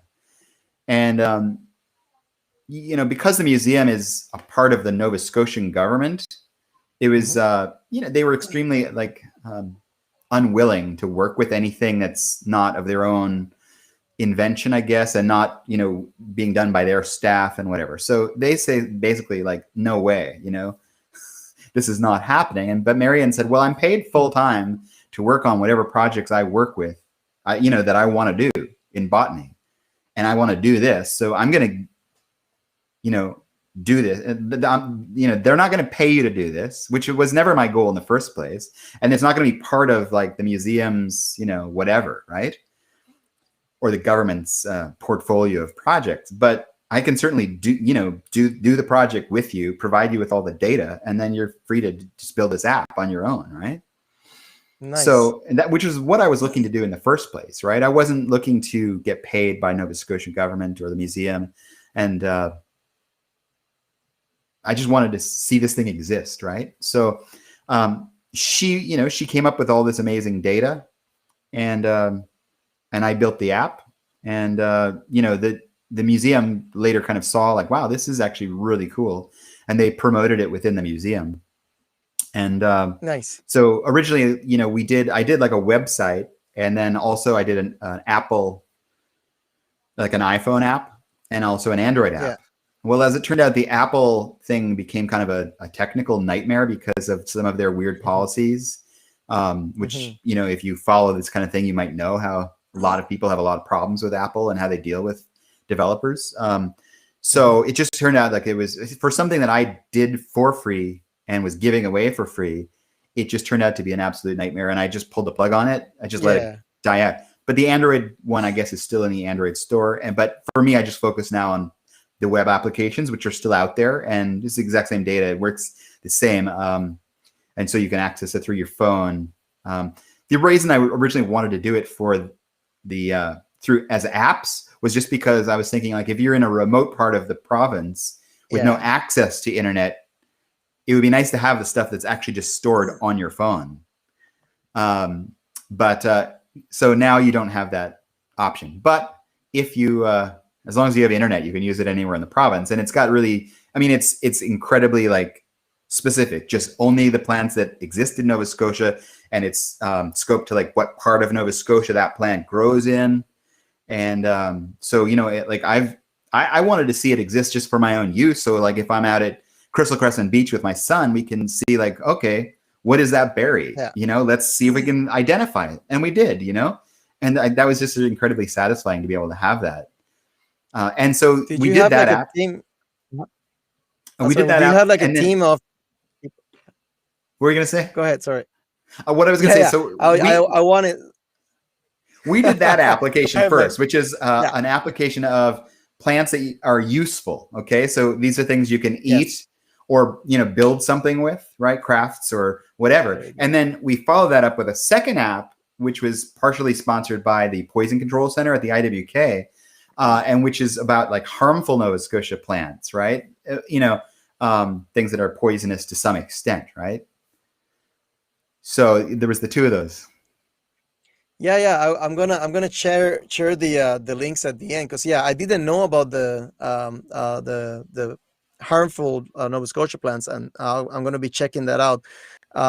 And because the museum is a part of the Nova Scotian government, it was they were extremely unwilling to work with anything that's not of their own invention, I guess, and not being done by their staff and whatever. So they say basically like, no way, this is not happening. But Marion said, well, I'm paid full time to work on whatever projects I work with, that I want to do in botany, and I want to do this. So I'm going to, do this. They're not going to pay you to do this, which was never my goal in the first place. And it's not going to be part of like the museum's, whatever, right? Or the government's portfolio of projects. But I can certainly do the project with you, provide you with all the data, and then you're free to just build this app on your own, right? Nice. So which is what I was looking to do in the first place, right? I wasn't looking to get paid by Nova Scotian government or the museum, and I just wanted to see this thing exist, right? So she came up with all this amazing data, and I built the app, and the museum later kind of saw like, wow, this is actually really cool, and they promoted it within the museum. And nice. So originally, I did like a website, and then also I did an Apple, like an iPhone app, and also an Android app. Yeah. Well, as it turned out, the Apple thing became kind of a technical nightmare because of some of their weird policies, which, if you follow this kind of thing, you might know how a lot of people have a lot of problems with Apple and how they deal with developers. So it just turned out like it was for something that I did for free and was giving away for free. It just turned out to be an absolute nightmare, and I just pulled the plug on it. I just let it die out. But the Android one, I guess, is still in the Android store. But for me, I just focus now on the web applications, which are still out there, and it's the exact same data. It works the same. And so you can access it through your phone. The reason I originally wanted to do it for the through as apps was just because I was thinking, like, if you're in a remote part of the province with no access to internet, it would be nice to have the stuff that's actually just stored on your phone. So now you don't have that option. But if you, as long as you have internet, you can use it anywhere in the province. And it's got really, I mean, it's incredibly like specific, just only the plants that exist in Nova Scotia, and it's scoped to like what part of Nova Scotia that plant grows in. And so, you know, I wanted to see it exist just for my own use. So like if I'm out at Crystal Crescent Beach with my son, we can see like, okay, what is that berry? Yeah. You know, let's see if we can identify it. And we did, you know, and that was just incredibly satisfying to be able to have that. And so Did we you did have that like a app. team? We did Sorry, that do you app. have like a And then team of? what were you going to say? Go ahead. Sorry. What I was going Yeah, to say. yeah. So I wanted. we did that application But first, which is yeah. an application of plants that are useful. Okay. So these are things you can eat Yes. or, you know, build something with, right? Crafts or whatever. Very good. And then we follow that up with a second app, which was partially sponsored by the Poison Control Center at the IWK, and which is about like harmful Nova Scotia plants, right? You know, things that are poisonous to some extent, right? So there was the two of those. Yeah, yeah. I'm gonna share the links at the end, because yeah, I didn't know about the harmful Nova Scotia plants, and I'm gonna be checking that out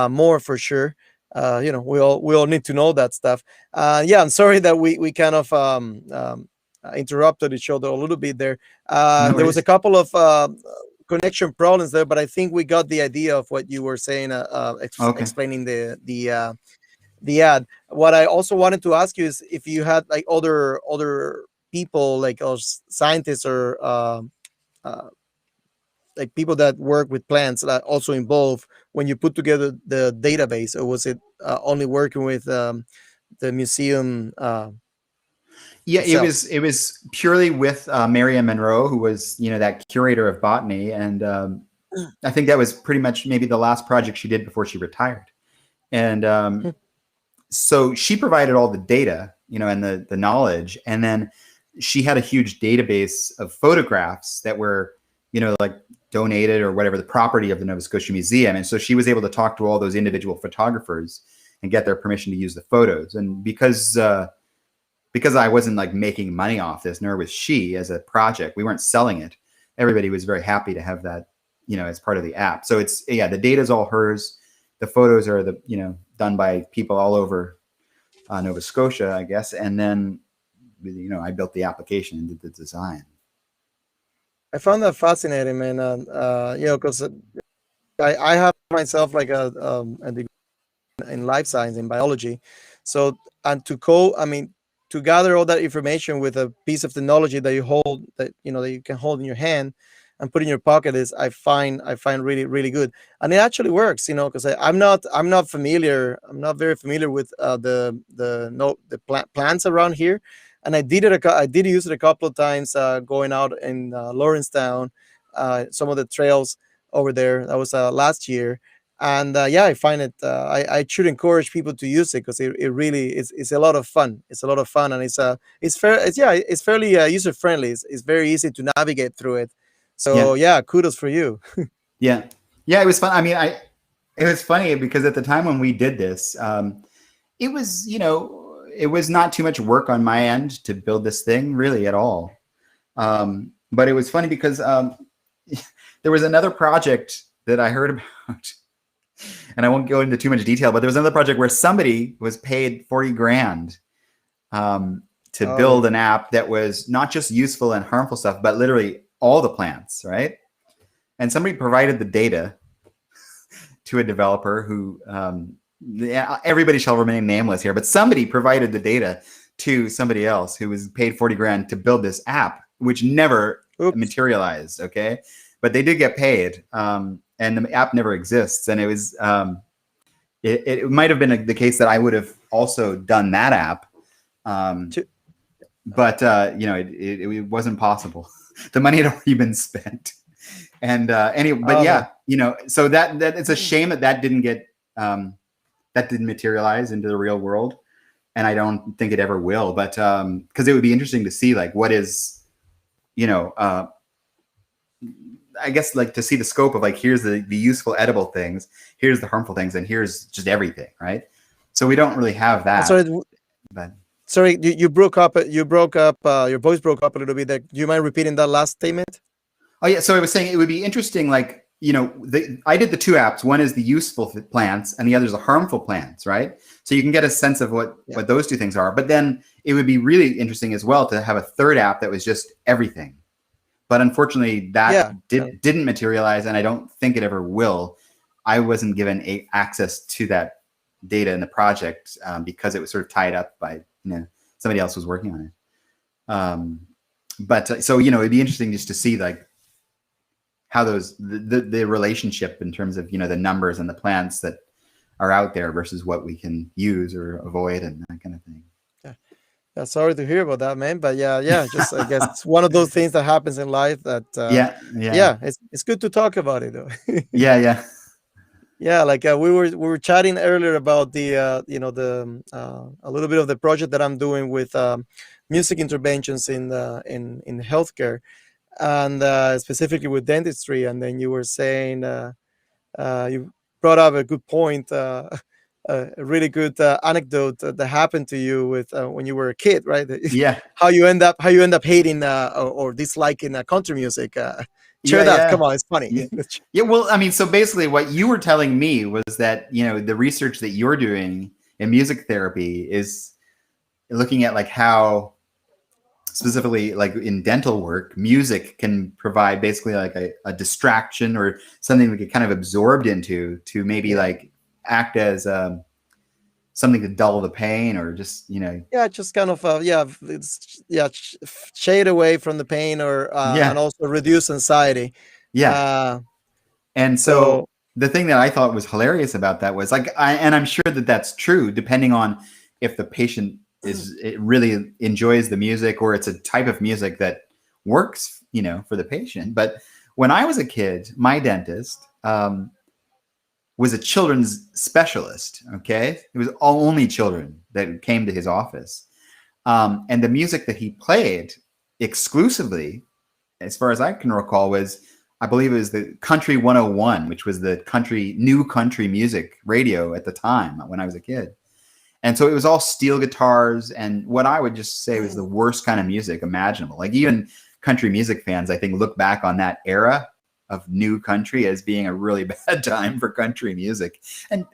more for sure. You know, we all need to know that stuff. Yeah, I'm sorry that we kind of interrupted each other a little bit there. No There was a worries. couple of connection problems there, but I think we got the idea of what you were saying, Okay. explaining the ad. What I also wanted to ask you is if you had like other people, like scientists or uh, like people that work with plants that also involved when you put together the database, or was it only working with the museum Yeah, itself? it was purely with Marianne Monroe, who was, you know, that curator of botany, and I think that was pretty much maybe the last project she did before she retired. And so she provided all the data, you know, and the knowledge, and then she had a huge database of photographs that were, you know, like donated or whatever, the property of the Nova Scotia Museum. And so she was able to talk to all those individual photographers and get their permission to use the photos. And because I wasn't like making money off this, nor was she as a project, we weren't selling it. Everybody was very happy to have that, you know, as part of the app. So it's, yeah, the data is all hers. The photos are you know, done by people all over Nova Scotia, I guess. And then, you know, I built the application and did the design. I found that fascinating, man. You know, because I have myself like a degree in life science in biology, so and I mean, to gather all that information with a piece of technology that you hold, that you know, that you can hold in your hand and put in your pocket, is I find really really good, and it actually works, you know, because I'm not familiar, I'm not very familiar with the no the plants around here, and I did use it a couple of times going out in Lawrencetown, some of the trails over there. That was last year, and yeah, I find it, I should encourage people to use it, because it really is, it's a lot of fun. It's a lot of fun, and it's fair it's yeah, it's fairly user friendly. It's very easy to navigate through it, so Yeah. yeah, kudos for you. Yeah. Yeah. It was fun. I mean, it was funny because at the time when we did this, it was, you know, it was not too much work on my end to build this thing really at all. But it was funny because there was another project that I heard about, and I won't go into too much detail, but there was another project where somebody was paid 40 grand to build Oh, an app that was not just useful and harmful stuff, but literally all the plants, right? And somebody provided the data to a developer who, everybody shall remain nameless here, but somebody provided the data to somebody else who was paid 40 grand to build this app, which never oops. materialized. Okay. But they did get paid. And the app never exists. And it was, it might have been the case that I would have also done that app. To- But you know, it wasn't possible. The money had already been spent. And anyway, but okay. yeah, you know, so that it's a shame that didn't get that didn't materialize into the real world, and I don't think it ever will. But because it would be interesting to see like what is, you know, I guess like to see the scope of like here's the useful edible things, here's the harmful things, and here's just everything, right? So we don't really have that. Sorry, But sorry, you broke up. You broke up. Your voice broke up a little bit there. Do you mind repeating that last statement? oh yeah, so I was saying it would be interesting, like I did the two apps. One is the useful plants, and the other is the harmful plants, right? So you can get a sense of what Yeah. those two things are. But then it would be really interesting as well to have a third app that was just everything. But unfortunately, that Yeah. didn't materialize, and I don't think it ever will. I wasn't given access to that data in the project because it was sort of tied up by somebody else was working on it. But so it'd be interesting just to see like how the relationship in terms of the numbers and the plants that are out there versus what we can use or avoid and that kind of thing. Yeah. Yeah, sorry to hear about that, man. But yeah, just I guess it's one of those things that happens in life that Yeah, it's good to talk about it though. yeah. Yeah, like we were chatting earlier about the a little bit of the project that I'm doing with music interventions in healthcare, and specifically with dentistry. And then you were saying you brought up a good point, a really good anecdote that happened to you with when you were a kid, right? Yeah, how you end up hating or disliking country music. Share yeah, that. yeah, Come on, it's funny. yeah. Yeah, well, I mean, so basically what you were telling me was that, the research that you're doing in music therapy is looking at like how specifically like in dental work, music can provide basically like a distraction or something we get kind of absorbed into to maybe Yeah. like act as something to dull the pain or just, Yeah, just kind of shade away from the pain or and yeah, also reduce anxiety. yeah. uh And so so the thing that I thought was hilarious about that was like, and I'm sure that that's true, depending on if the patient it really enjoys the music or it's a type of music that works, for the patient. But when I was a kid, my dentist was a children's specialist. Okay, it was only children that came to his office, and the music that he played exclusively, as far as I can recall, was I believe it was the Country 101, which was the new country music radio at the time when I was a kid. And so it was all steel guitars and what I would just say was the worst kind of music imaginable. Like even country music fans, I think, look back on that era of new country as being a really bad time for country music. And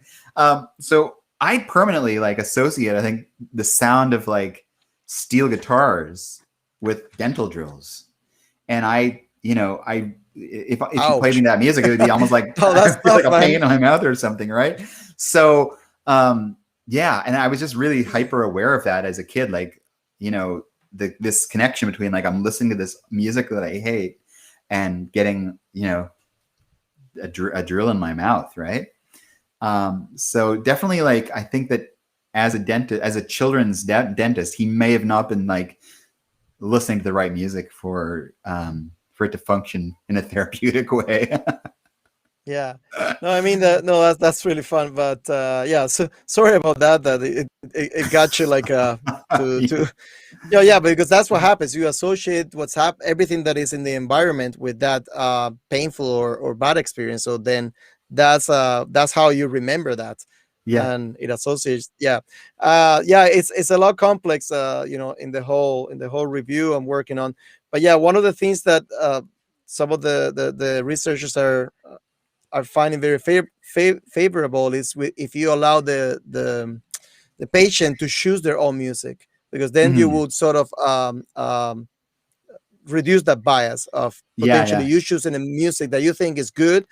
so I permanently like associate, I think, the sound of like steel guitars with dental drills. And if you played me ouch. that music, it would be almost like Oh, I that's feel like tough, a man. pain in my mouth or something, right? So yeah, and I was just really hyper aware of that as a kid, like this connection between like I'm listening to this music that I hate and getting a drill in my mouth, right? So definitely, like I think that as a children's dentist, he may have not been like listening to the right music for it to function in a therapeutic way. Yeah. No, I mean no, that's really fun. But yeah, so sorry about that. That it got you like to yeah, because that's what happens. You associate everything that is in the environment with that painful or bad experience. So then that's how you remember that, Yeah. and it associates. Yeah, yeah. It's a lot complex. In the whole review I'm working on. But yeah, one of the things that some of the researchers are finding very favorable is if you allow the patient to choose their own music, because then you Mhm. would sort of reduce that bias of Yeah, potentially yeah. you choosing a music that you think is good,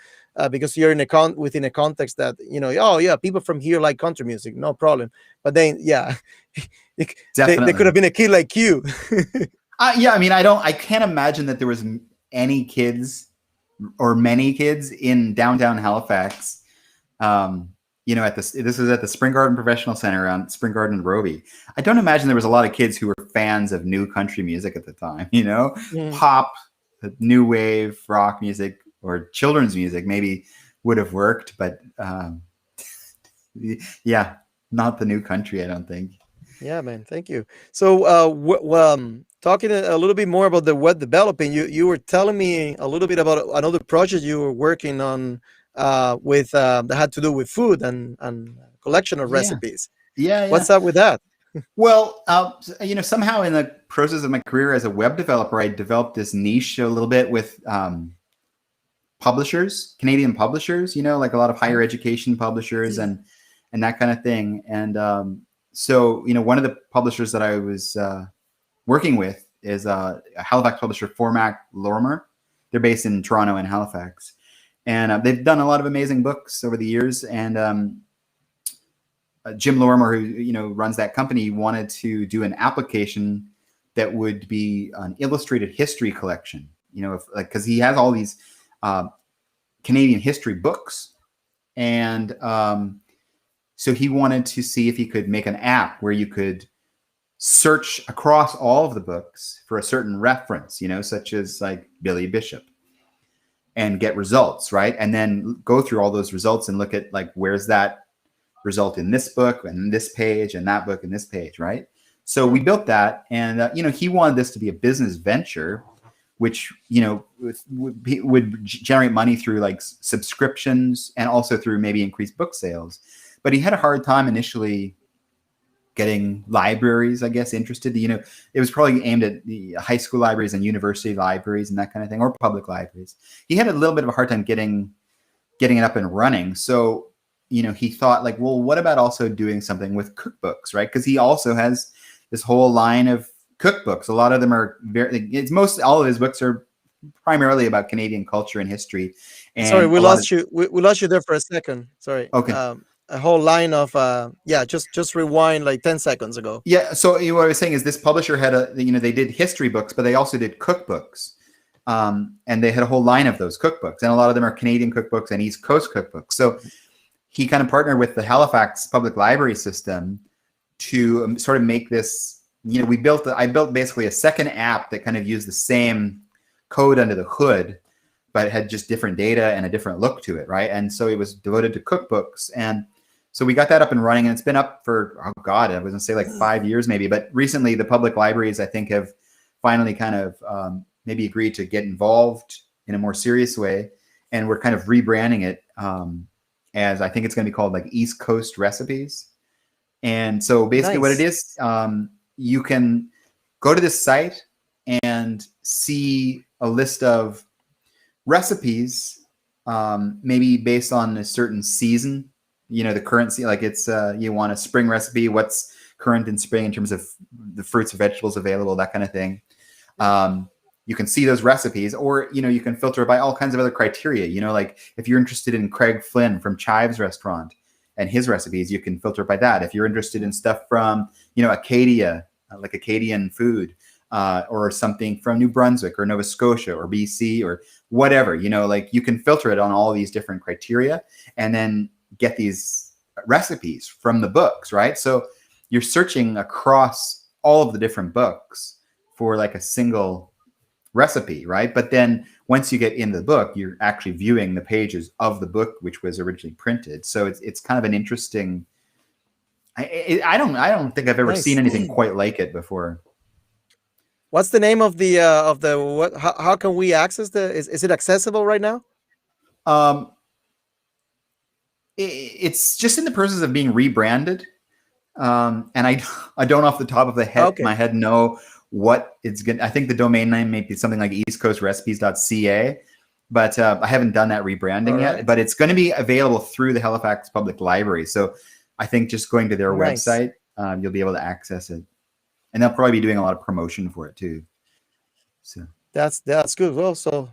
because you're within a context that oh yeah, people from here like country music, no problem. But then yeah, they could have Definitely. been a kid like you. Yeah, I mean, I can't imagine that there was any kids or many kids in downtown Halifax. This was at the Spring Garden Professional Center on Spring Garden Roby. I don't imagine there was a lot of kids who were fans of new country music at the time. Mm. Pop, new wave, rock music, or children's music maybe would have worked, but yeah, not the new country. I don't think. Yeah, man. Thank you. So, talking a little bit more about the web developing, you were telling me a little bit about another project you were working on with that had to do with food and collection of Yeah, recipes. yeah, yeah. What's up with that? Well, somehow in the process of my career as a web developer, I developed this niche a little bit with publishers, Canadian publishers, like a lot of higher education publishers and that kind of thing. And so, one of the publishers that I was working with is a Halifax publisher, Formac Lorimer. They're based in Toronto and Halifax. And they've done a lot of amazing books over the years. And Jim Lorimer, who runs that company, wanted to do an application that would be an illustrated history collection. Because he has all these Canadian history books, and so he wanted to see if he could make an app where you could search across all of the books for a certain reference, such as like Billy Bishop, and get results, right? And then go through all those results and look at like, where's that result in this book and this page and that book and this page, right? So we built that, and he wanted this to be a business venture, which would generate money through like subscriptions and also through maybe increased book sales. But he had a hard time initially getting libraries, I guess, interested. It was probably aimed at the high school libraries and university libraries and that kind of thing, or public libraries. He had a little bit of a hard time getting it up and running. So, he thought like, well, what about also doing something with cookbooks, right? Because he also has this whole line of cookbooks. A lot of them are all of his books are primarily about Canadian culture and history. And sorry, we lost you. We lost you there for a second. Sorry. Okay. A whole line of just rewind like 10 seconds ago. Yeah. So what I was saying is this publisher had they did history books, but they also did cookbooks. And they had a whole line of those cookbooks, and a lot of them are Canadian cookbooks and East Coast cookbooks. So he kind of partnered with the Halifax Public Library system to sort of make this. I built basically a second app that kind of used the same code under the hood, but it had just different data and a different look to it, right? And so it was devoted to cookbooks. And so we got that up and running, and it's been up for, I was going to say like 5 years maybe. But recently the public libraries, I think, have finally kind of maybe agreed to get involved in a more serious way. And we're kind of rebranding it as, I think it's going to be called like East Coast Recipes. And so basically what it is, you can go to this site and see a list of recipes, maybe based on a certain season, the currency, like it's, you want a spring recipe, what's current in spring in terms of the fruits and vegetables available, that kind of thing. You can see those recipes, or, you can filter by all kinds of other criteria, like if you're interested in Craig Flynn from Chives Restaurant and his recipes, you can filter by that. If you're interested in stuff from, Acadia, like Acadian food, or something from New Brunswick or Nova Scotia or BC or whatever, like you can filter it on all these different criteria and then get these recipes from the books, right? So you're searching across all of the different books for like a single recipe, right? But then once you get in the book, you're actually viewing the pages of the book, which was originally printed. So it's kind of an interesting. I don't think I've ever seen anything quite like it before. What's the name of the what? How can we access is it accessible right now? It's just in the process of being rebranded, and I don't off the top of my head know what it's good. I think the domain name may be something like eastcoastrecipes.ca, but I haven't done that rebranding yet. But it's going to be available through the Halifax Public Library. So I think just going to their website, you'll be able to access it, and they'll probably be doing a lot of promotion for it too. So that's good. Well, so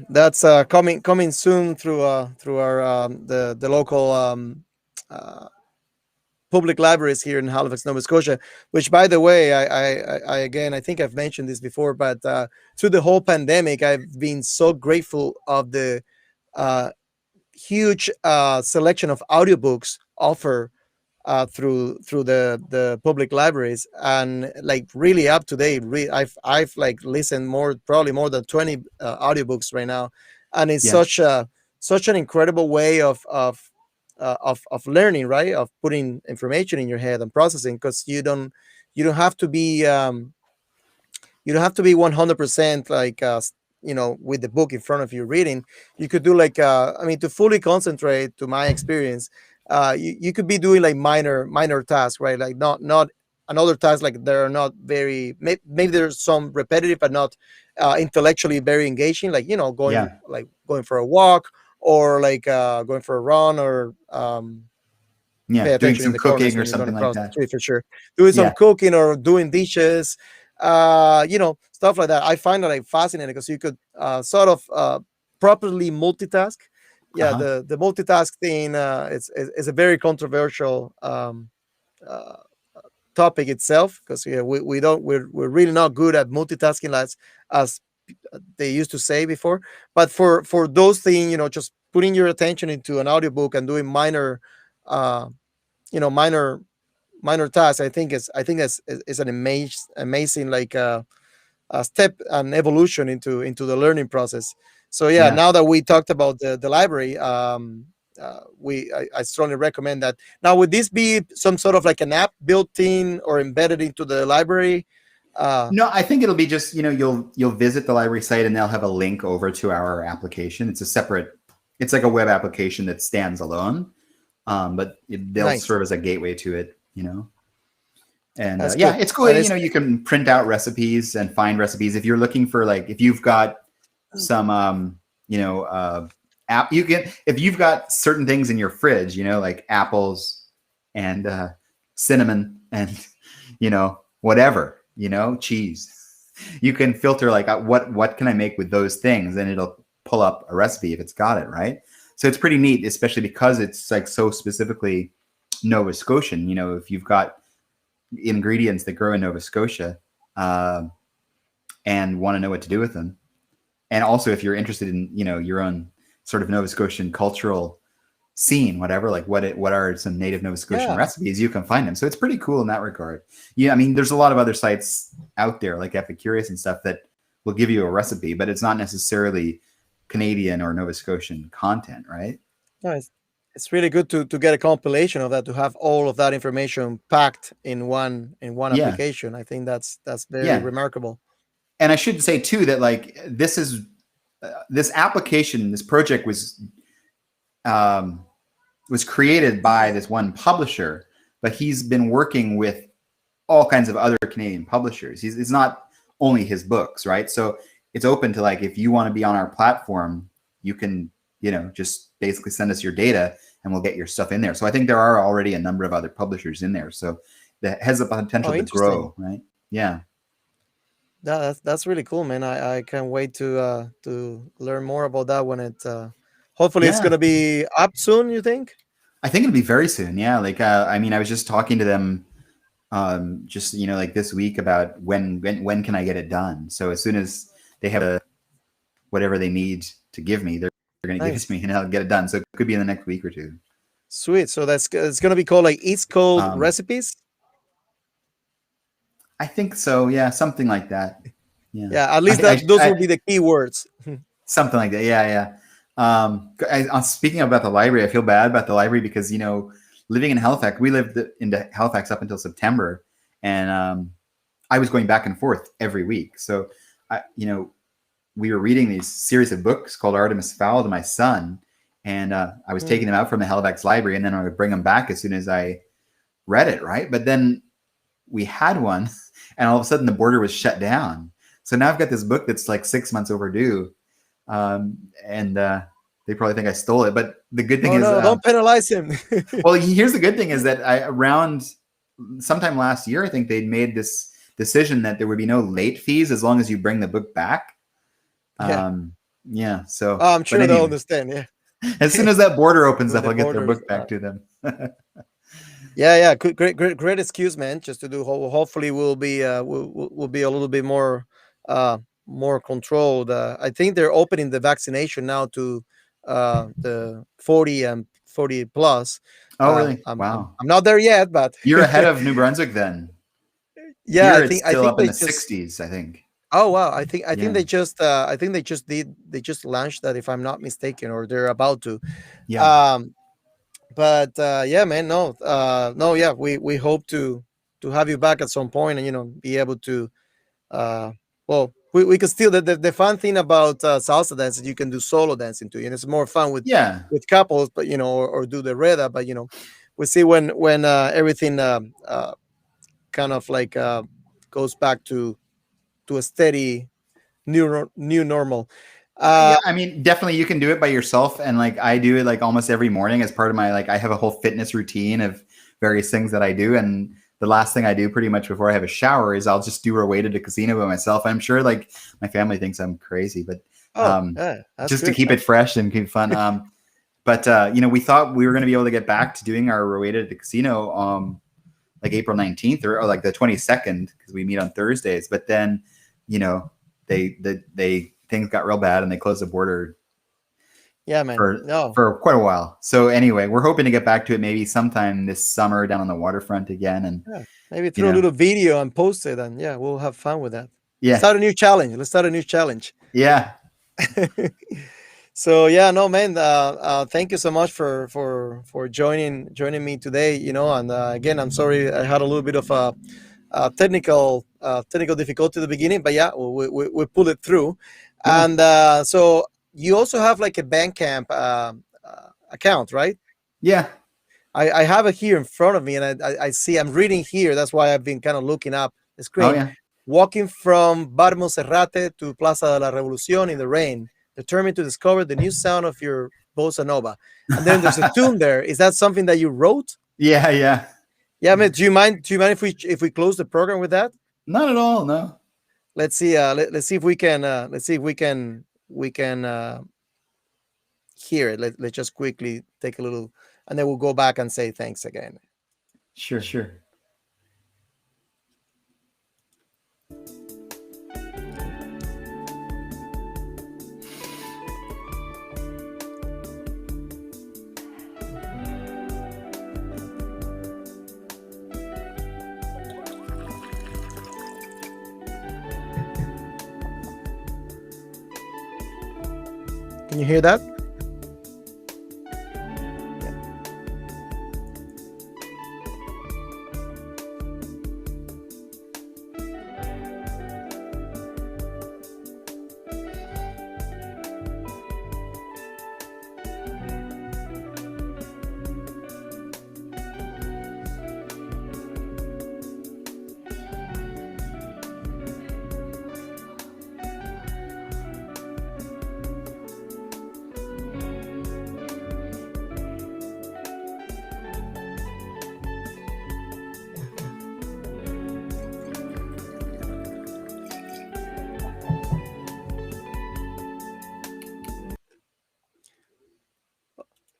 that's coming soon through our the local public libraries here in Halifax, Nova Scotia. Which, by the way, I again, I think I've mentioned this before, but through the whole pandemic, I've been so grateful of the huge selection of audiobooks offered through the public libraries, and like really up to date. I've like listened probably more than 20 audiobooks right now, and it's such an incredible way of learning, right? Of putting information in your head and processing, because you don't have to be 100% like with the book in front of you reading. You could do like to fully concentrate, to my experience, you could be doing like minor tasks, right? Like not another task, like there are not very, maybe there's some repetitive but not intellectually very engaging, like Yeah. going for a walk, or like going for a run, or Yeah. pay Doing attention in some the corners cooking or when you're going something like across the that. street, for sure. Doing some Yeah. cooking or doing dishes, stuff like that. I find that like fascinating because you could sort of properly multitask. Yeah, Uh-huh. the multitask thing is a very controversial uh, topic itself, because we don't we're really not good at multitasking as they used to say before. But for those things, just putting your attention into an audiobook and doing uh minor tasks, I think is an amazing, like a step, an evolution into the learning process. So yeah, Yeah. now that we talked about the library, I strongly recommend that. Now, would this be some sort of like an app built in or embedded into the library? uh No, I think it'll be just, you'll visit the library site and they'll have a link over to our application. It's like a web application that stands alone. But they'll Nice. serve as a gateway to it, And That's yeah, good. it's cool. That is. You can print out recipes and find recipes if you're looking for, like, if you've got some app you can if you've got certain things in your fridge, like apples and cinnamon and whatever, cheese. You can filter like, what can I make with those things, and it'll pull up a recipe if it's got it, right? So it's pretty neat, especially because it's like so specifically Nova Scotian. If you've got ingredients that grow in Nova Scotia, and want to know what to do with them, and also if you're interested in your own sort of Nova Scotian cultural scene, whatever, like what are some native Nova Scotian Yeah. recipes, you can find them. So it's pretty cool in that regard. Yeah, I mean, there's a lot of other sites out there like Epicurious and stuff that will give you a recipe, but it's not necessarily Canadian or Nova Scotian content, right? No, it's really good to get a compilation of that, to have all of that information packed in one Yeah, application. I think that's very yeah. remarkable. And I should say too that, like, this application, this project um, was created by this one publisher, but he's been working with all kinds of other Canadian publishers. It's not only his books, right? So it's open to, like, if you want to be on our platform, you can, just basically send us your data and we'll get your stuff in there. So I think there are already a number of other publishers in there. So that has the Oh, potential to interesting. grow, right? Yeah. That's really cool, man. I can't wait to learn more about that when it hopefully it's Yeah. gonna be up soon, you think? I think it'll be very soon. Yeah. Like, I mean, I was just talking to them, just, like this week about when can I get it done? So as soon as they have whatever they need to give me, they're going to give it to Nice. me and I'll get it done. So it could be in the next week or two. Sweet. So it's gonna be called like East Coast Um, Recipes. I think so. Yeah. Something like that. Yeah. Yeah, at least that those will I be the key words. something like that. Yeah. Yeah. Speaking about the library, I feel bad about the library because, living in Halifax, we lived in Halifax up until September, and I was going back and forth every week. So, we were reading these series of books called Artemis Fowl to my son, and I was taking Mm. them out from the Halifax library, and then I would bring them back as soon as I read it, right? But then we had one, and all of a sudden the border was shut down. So now I've got this book that's like 6 months overdue, and they probably think I stole it. But the good thing Oh is, no, don't penalize him. well, here's the good thing is that around sometime last year, I think they'd made this decision that there would be no late fees as long as you bring the book back. Yeah. Yeah. So, Oh, I'm but sure they'll anyway, understand. Yeah. as soon as that border opens When up, the I'll get their borders. book back to them. Yeah, yeah. Great excuse, man. Just to do. Hopefully, we'll be a little bit uh, more controlled. I think they're opening the vaccination now to the 40 and 40 plus. Oh, really? I'm Wow. I'm not there yet, but You're ahead of New Brunswick then. yeah, Here I it's think I still think up in they the just. 60s, I think. Oh wow, I think Yeah. they just launched that, if I'm not mistaken, or they're about to. Yeah. Um, but yeah, man, no, yeah, we hope to have you back at some point, and be able to well, we could still, the fun thing about salsa dance is you can do solo dancing too, and it's more fun Yeah. with couples, but or do the reda. But we see when everything kind of like goes back to a steady new normal. Yeah, I mean, definitely you can do it by yourself, and like I do it like almost every morning as part of my, like, I have a whole fitness routine of various things that I do, and the last thing I do pretty much before I have a shower is I'll just do a way to the casino by myself. I'm sure like my family thinks I'm crazy, but Oh, yeah, that's just to good. keep it fresh and keep fun. But we thought we were going to be able to get back to doing our Roweta at the casino like April 19th or like the 22nd, because we meet on Thursdays. But then, you know, they things got real bad and they closed the border Yeah, man. No, for quite a while. So anyway, we're hoping to get back to it maybe sometime this summer down on the waterfront again. And yeah. Maybe you throw a know, little video and post it, and yeah, we'll have fun with that. yeah, Start a new challenge. Let's start a new challenge. yeah, So yeah, no, man. Thank you so much for joining me today. And again, I'm sorry I had a little bit of a technical difficulty at the beginning, but yeah, we pulled it through. yeah, And so you also have like a Bandcamp account, right? yeah. I have it here in front of me, and I see I'm reading here. That's why I've been kind of looking up the Oh screen. yeah. Walking from Bar Monserrate to Plaza de la Revolución in the rain, determined to discover the new sound of your bossa nova. And then there's a tune there. Is that something that you wrote? Yeah, yeah. Yeah, man. Do you mind? Do you mind if we close the program with that? Not at all. No. Let's see. Let's see if we can. Let's see if we can hear it. Let's just quickly take a little, and then we'll go back and say thanks again. Sure, sure. Can you hear that?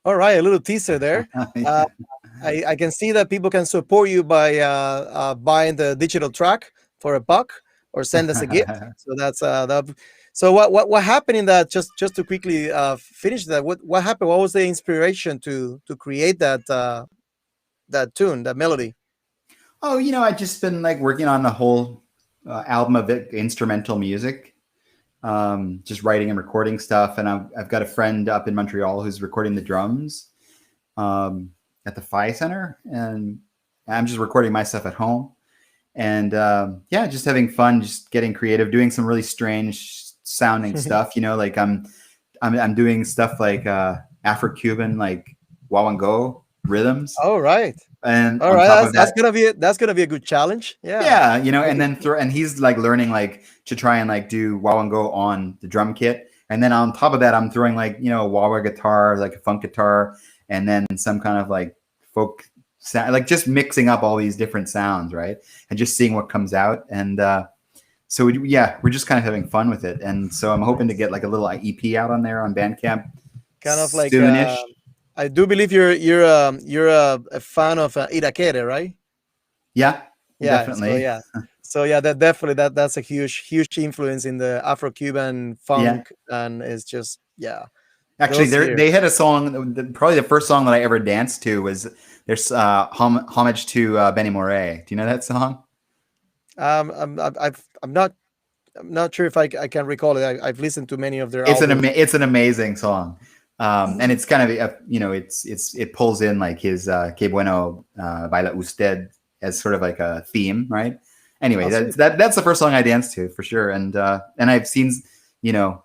All right, a little teaser there. Uh, I can see that people can support you by buying the digital track for $1 or send us a gift. So that's that. So what happened in that? Just to quickly finish that. What happened? What was the inspiration to create that tune, that melody? Oh, I've just been like working on a whole album of instrumental music, just writing and recording stuff. And I've got a friend up in Montreal who's recording the drums at the Phi Center, and I'm just recording my stuff at home. And yeah, just having fun, just getting creative, doing some really strange sounding stuff. Like I'm doing stuff like Afro-Cuban, like Wawango rhythms, All right. and All on right. top That's of that, that's gonna be a good challenge. Yeah. yeah, and then and he's like learning like to try and like do wah and go on the drum kit, and then on top of that, I'm throwing like wah wah guitar, like a funk guitar, and then some kind of like folk sound, like just mixing up all these different sounds, right, and just seeing what comes out. And so yeah, we're just kind of having fun with it, and so I'm hoping to get like a little EP out on there on Bandcamp Kind of like soonish. I do believe you're a fan of Irakere, right? Yeah, Yeah. So definitely. yeah. So yeah, that definitely that's a huge influence in the Afro-Cuban Yeah. funk, and it's just yeah. Actually, Those here. they had a song. Probably the first song that I ever danced to was there's homage to Benny Moré. Do you know that song? I'm not sure if I can recall it. I've listened to many of their It's albums. it's an amazing song, and it's kind of it pulls in like his Que Bueno Baila Usted as sort of like a theme, right? Anyway, I'll see. that's the first song I danced to for sure, and I've seen you know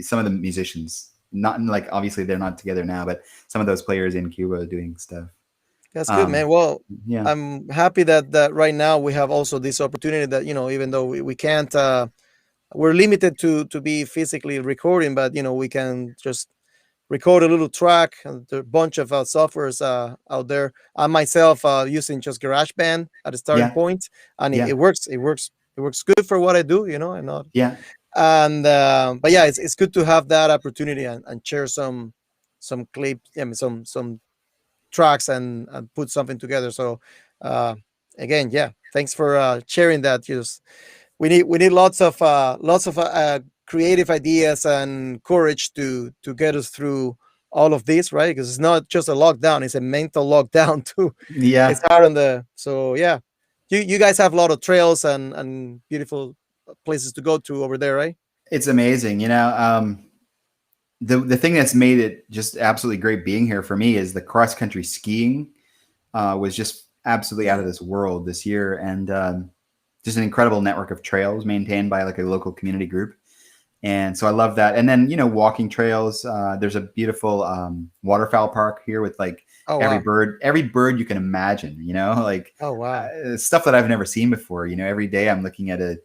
some of the musicians, not like obviously they're not together now, but some of those players in Cuba doing stuff. That's good, man. Um, Well, yeah, I'm happy that right now we have also this opportunity that, even though we can't, we're limited to be physically recording, but we can just record a little track. And there are a bunch of softwares out there. I myself using just GarageBand at the starting yeah, point, and it yeah, works. It works good for what I do. And not. yeah. And but yeah, it's good to have that opportunity and share some clips. I mean, some tracks and put something together. So uh, again, yeah, thanks for sharing that. Just we need lots of creative ideas and courage to get us through all of this, right? Because it's not just a lockdown; it's a mental lockdown too. It's Yeah, hard on the so yeah. You guys have a lot of trails and beautiful places to go to over there, right? it's amazing. The thing that's made it just absolutely great being here for me is the cross country skiing was just absolutely out of this world this year, and just an incredible network of trails maintained by like a local community group. And so I love that. And then walking trails. There's a beautiful waterfowl park here with like Oh wow! every bird you can imagine. Like Oh wow! stuff that I've never seen before. Every day I'm looking at a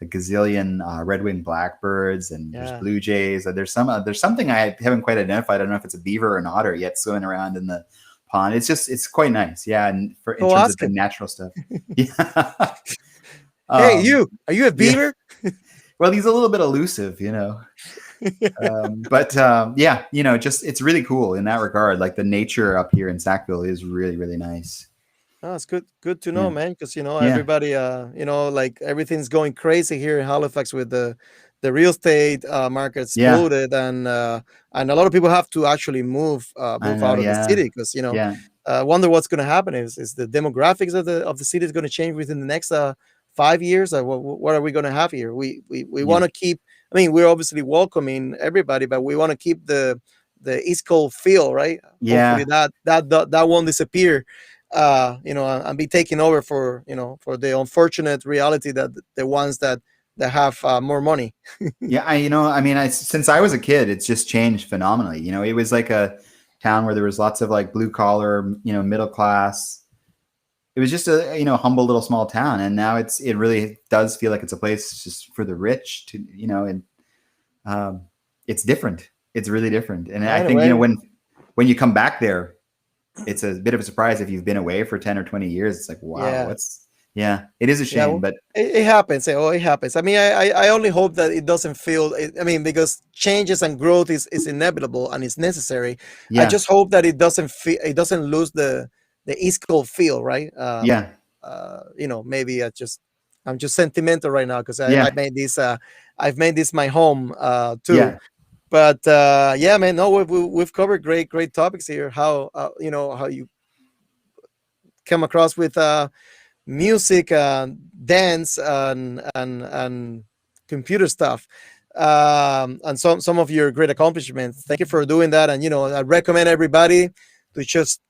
gazillion red-winged blackbirds, and there's Yeah. blue jays. There's something I haven't quite identified. I don't know if it's a beaver or an otter yet swimming around in the pond. It's quite nice. Yeah, and in Go terms of ask the him. natural stuff. Yeah. Hey, um, you. Are you a yeah. beaver? Well, he's a little bit elusive. But yeah, just it's really cool in that regard. Like the nature up here in Sackville is really, really nice. Oh, it's good to know, Yeah, man. Because yeah, everybody, like everything's going crazy here in Halifax with the real estate market yeah. exploded, and a lot of people have to actually move I move know. out of the Yeah, city because yeah, wonder what's going to happen is the demographics of the city is going to change within the next 5 years. What are we going to have here? We want yeah, to keep. I mean, we're obviously welcoming everybody, but we want to keep the East Coast feel, right? Hopefully yeah. that won't disappear and be taken over for the unfortunate reality that the ones that have more money. Yeah, I mean, since I was a kid, it's just changed phenomenally. It was like a town where there was lots of like blue collar, middle class. It was just a humble little small town, and now it really does feel like it's a place just for the rich to and um, it's different. It's really different, and I think Anyway, when you come back there, it's a bit of a surprise if you've been away for 10 or 20 years. It's like, wow, yeah, yeah, it is a yeah. shame, Well, but it happens. Oh, it happens. I mean, I only hope that it doesn't feel. I mean, because changes and growth is inevitable and it's necessary. I yeah, just hope that it doesn't lose the East Coast feel, right? yeah, Maybe I'm just sentimental right now because I yeah, made this I've made this my home too. yeah, But yeah, man, no, we've covered great topics here. How how you come across with music, dance, and computer stuff, and some of your great accomplishments. Thank you for doing that. And I recommend everybody to just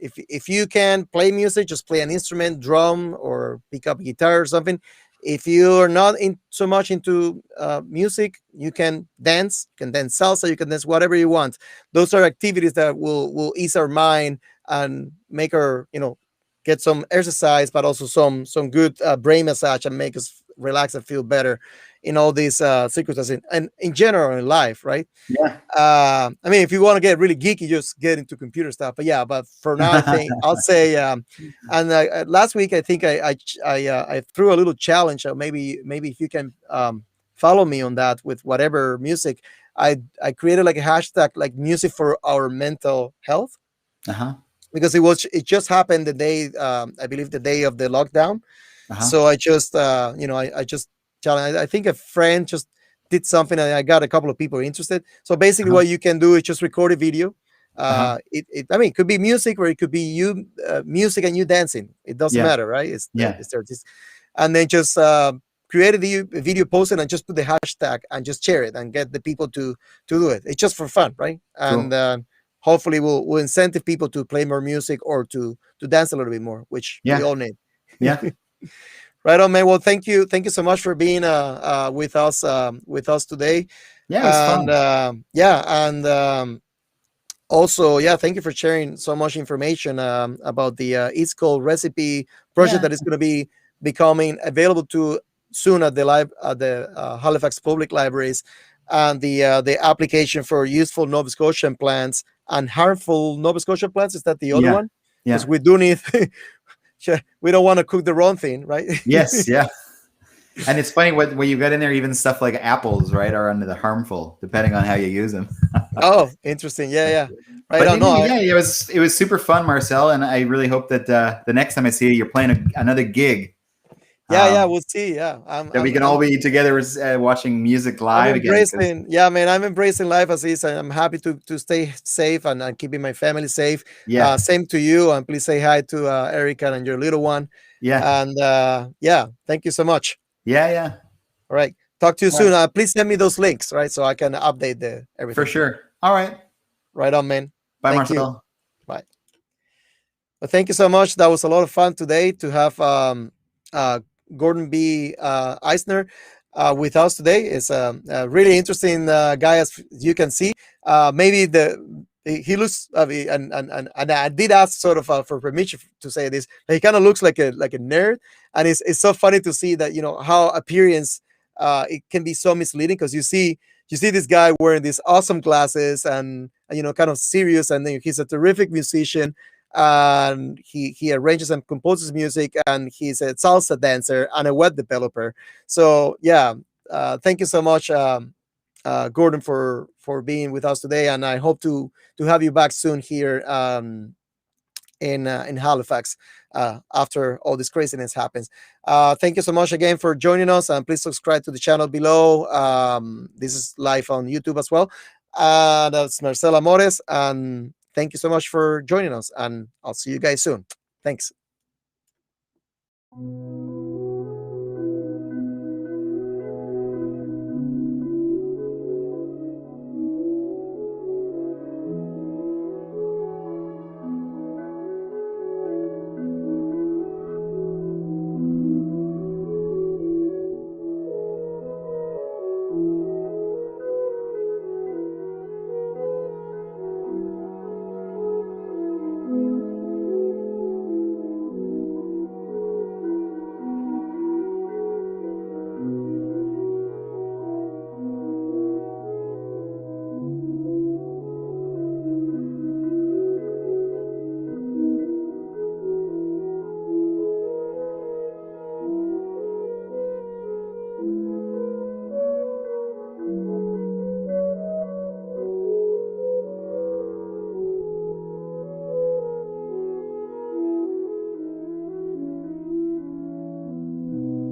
if you can play music, just play an instrument, drum, or pick up a guitar or something. If you're not in so much into music, you can dance. You can dance salsa. You can dance whatever you want. Those are activities that will ease our mind and make our get some exercise, but also some good brain massage and make us relax and feel better in all these circumstances and in general in life, right? yeah. I mean, if you want to get really geeky, just get into computer stuff. But yeah, but for now, I think I'll say. And last week, I think I threw a little challenge. Maybe if you can follow me on that with whatever music, I created like a hashtag like music for our mental health Uh-huh. because it just happened the day I believe the day of the lockdown. Uh-huh. So I just I just challenge. I think a friend just did something and I got a couple of people interested. So basically, Uh-huh. what you can do is just record a video. Uh-huh. I mean, it could be music or it could be you music and you dancing. It doesn't Yeah. matter, right? Yeah. It's there. And then just create a video, post it, and just put the hashtag and just share it and get the people to do it. It's just for fun, right? And Cool. hopefully we'll incentive people to play more music or to dance a little bit more, which we Yeah. all need. Yeah. Right on, man. Well, thank you so much for being with us today. Yeah, it was And fun. yeah, and Also, yeah, thank you for sharing so much information about the East Coast recipe project Yeah, that is going to be becoming available to soon at the Halifax Public Libraries, and the application for useful Nova Scotian plants and harmful Nova Scotian plants. Is that the other yeah, one? Because yeah. we do need, we don't want to cook the wrong thing, right? Yes, yeah. And it's funny what when you get in there, even stuff like apples, right, are under the harmful, depending on how you use them. Oh, interesting. Yeah, yeah. Right But on. No, anyway, yeah, it was super fun, Marcel, and I really hope that the next time I see you, you're playing another gig, yeah, yeah. um, We'll see. Yeah, that we can all be together watching music I'm live again. Because embracing, yeah, man. I'm embracing life as is, and I'm happy to stay safe and keeping my family safe. yeah, Same to you, and please say hi to Erica and your little one. yeah, And yeah, thank you so much. yeah, yeah, All right, talk to you all right, soon. Please send me those links, right, so I can update the for everything. sure. All right, Right on, man. bye, Thank you. Marcel. Bye. Well, thank you so much. That was a lot of fun today to have Gordon B. Eisner with us today. It's a really interesting guy, as you can see. Maybe he looks, and I did ask sort of for permission to say this. He kind of looks like a nerd, and it's so funny to see that, how appearance it can be so misleading, because you see this guy wearing these awesome glasses, and kind of serious, and then he's a terrific musician, and he arranges and composes music, and he's a salsa dancer and a web developer. So yeah, thank you so much, Gordon, for being with us today, and I hope to have you back soon here, in Halifax, after all this craziness happens. Thank you so much again for joining us, and please subscribe to the channel below. This is live on YouTube as well. That's Marcela Mores, and thank you so much for joining us, and I'll see you guys soon. Thanks.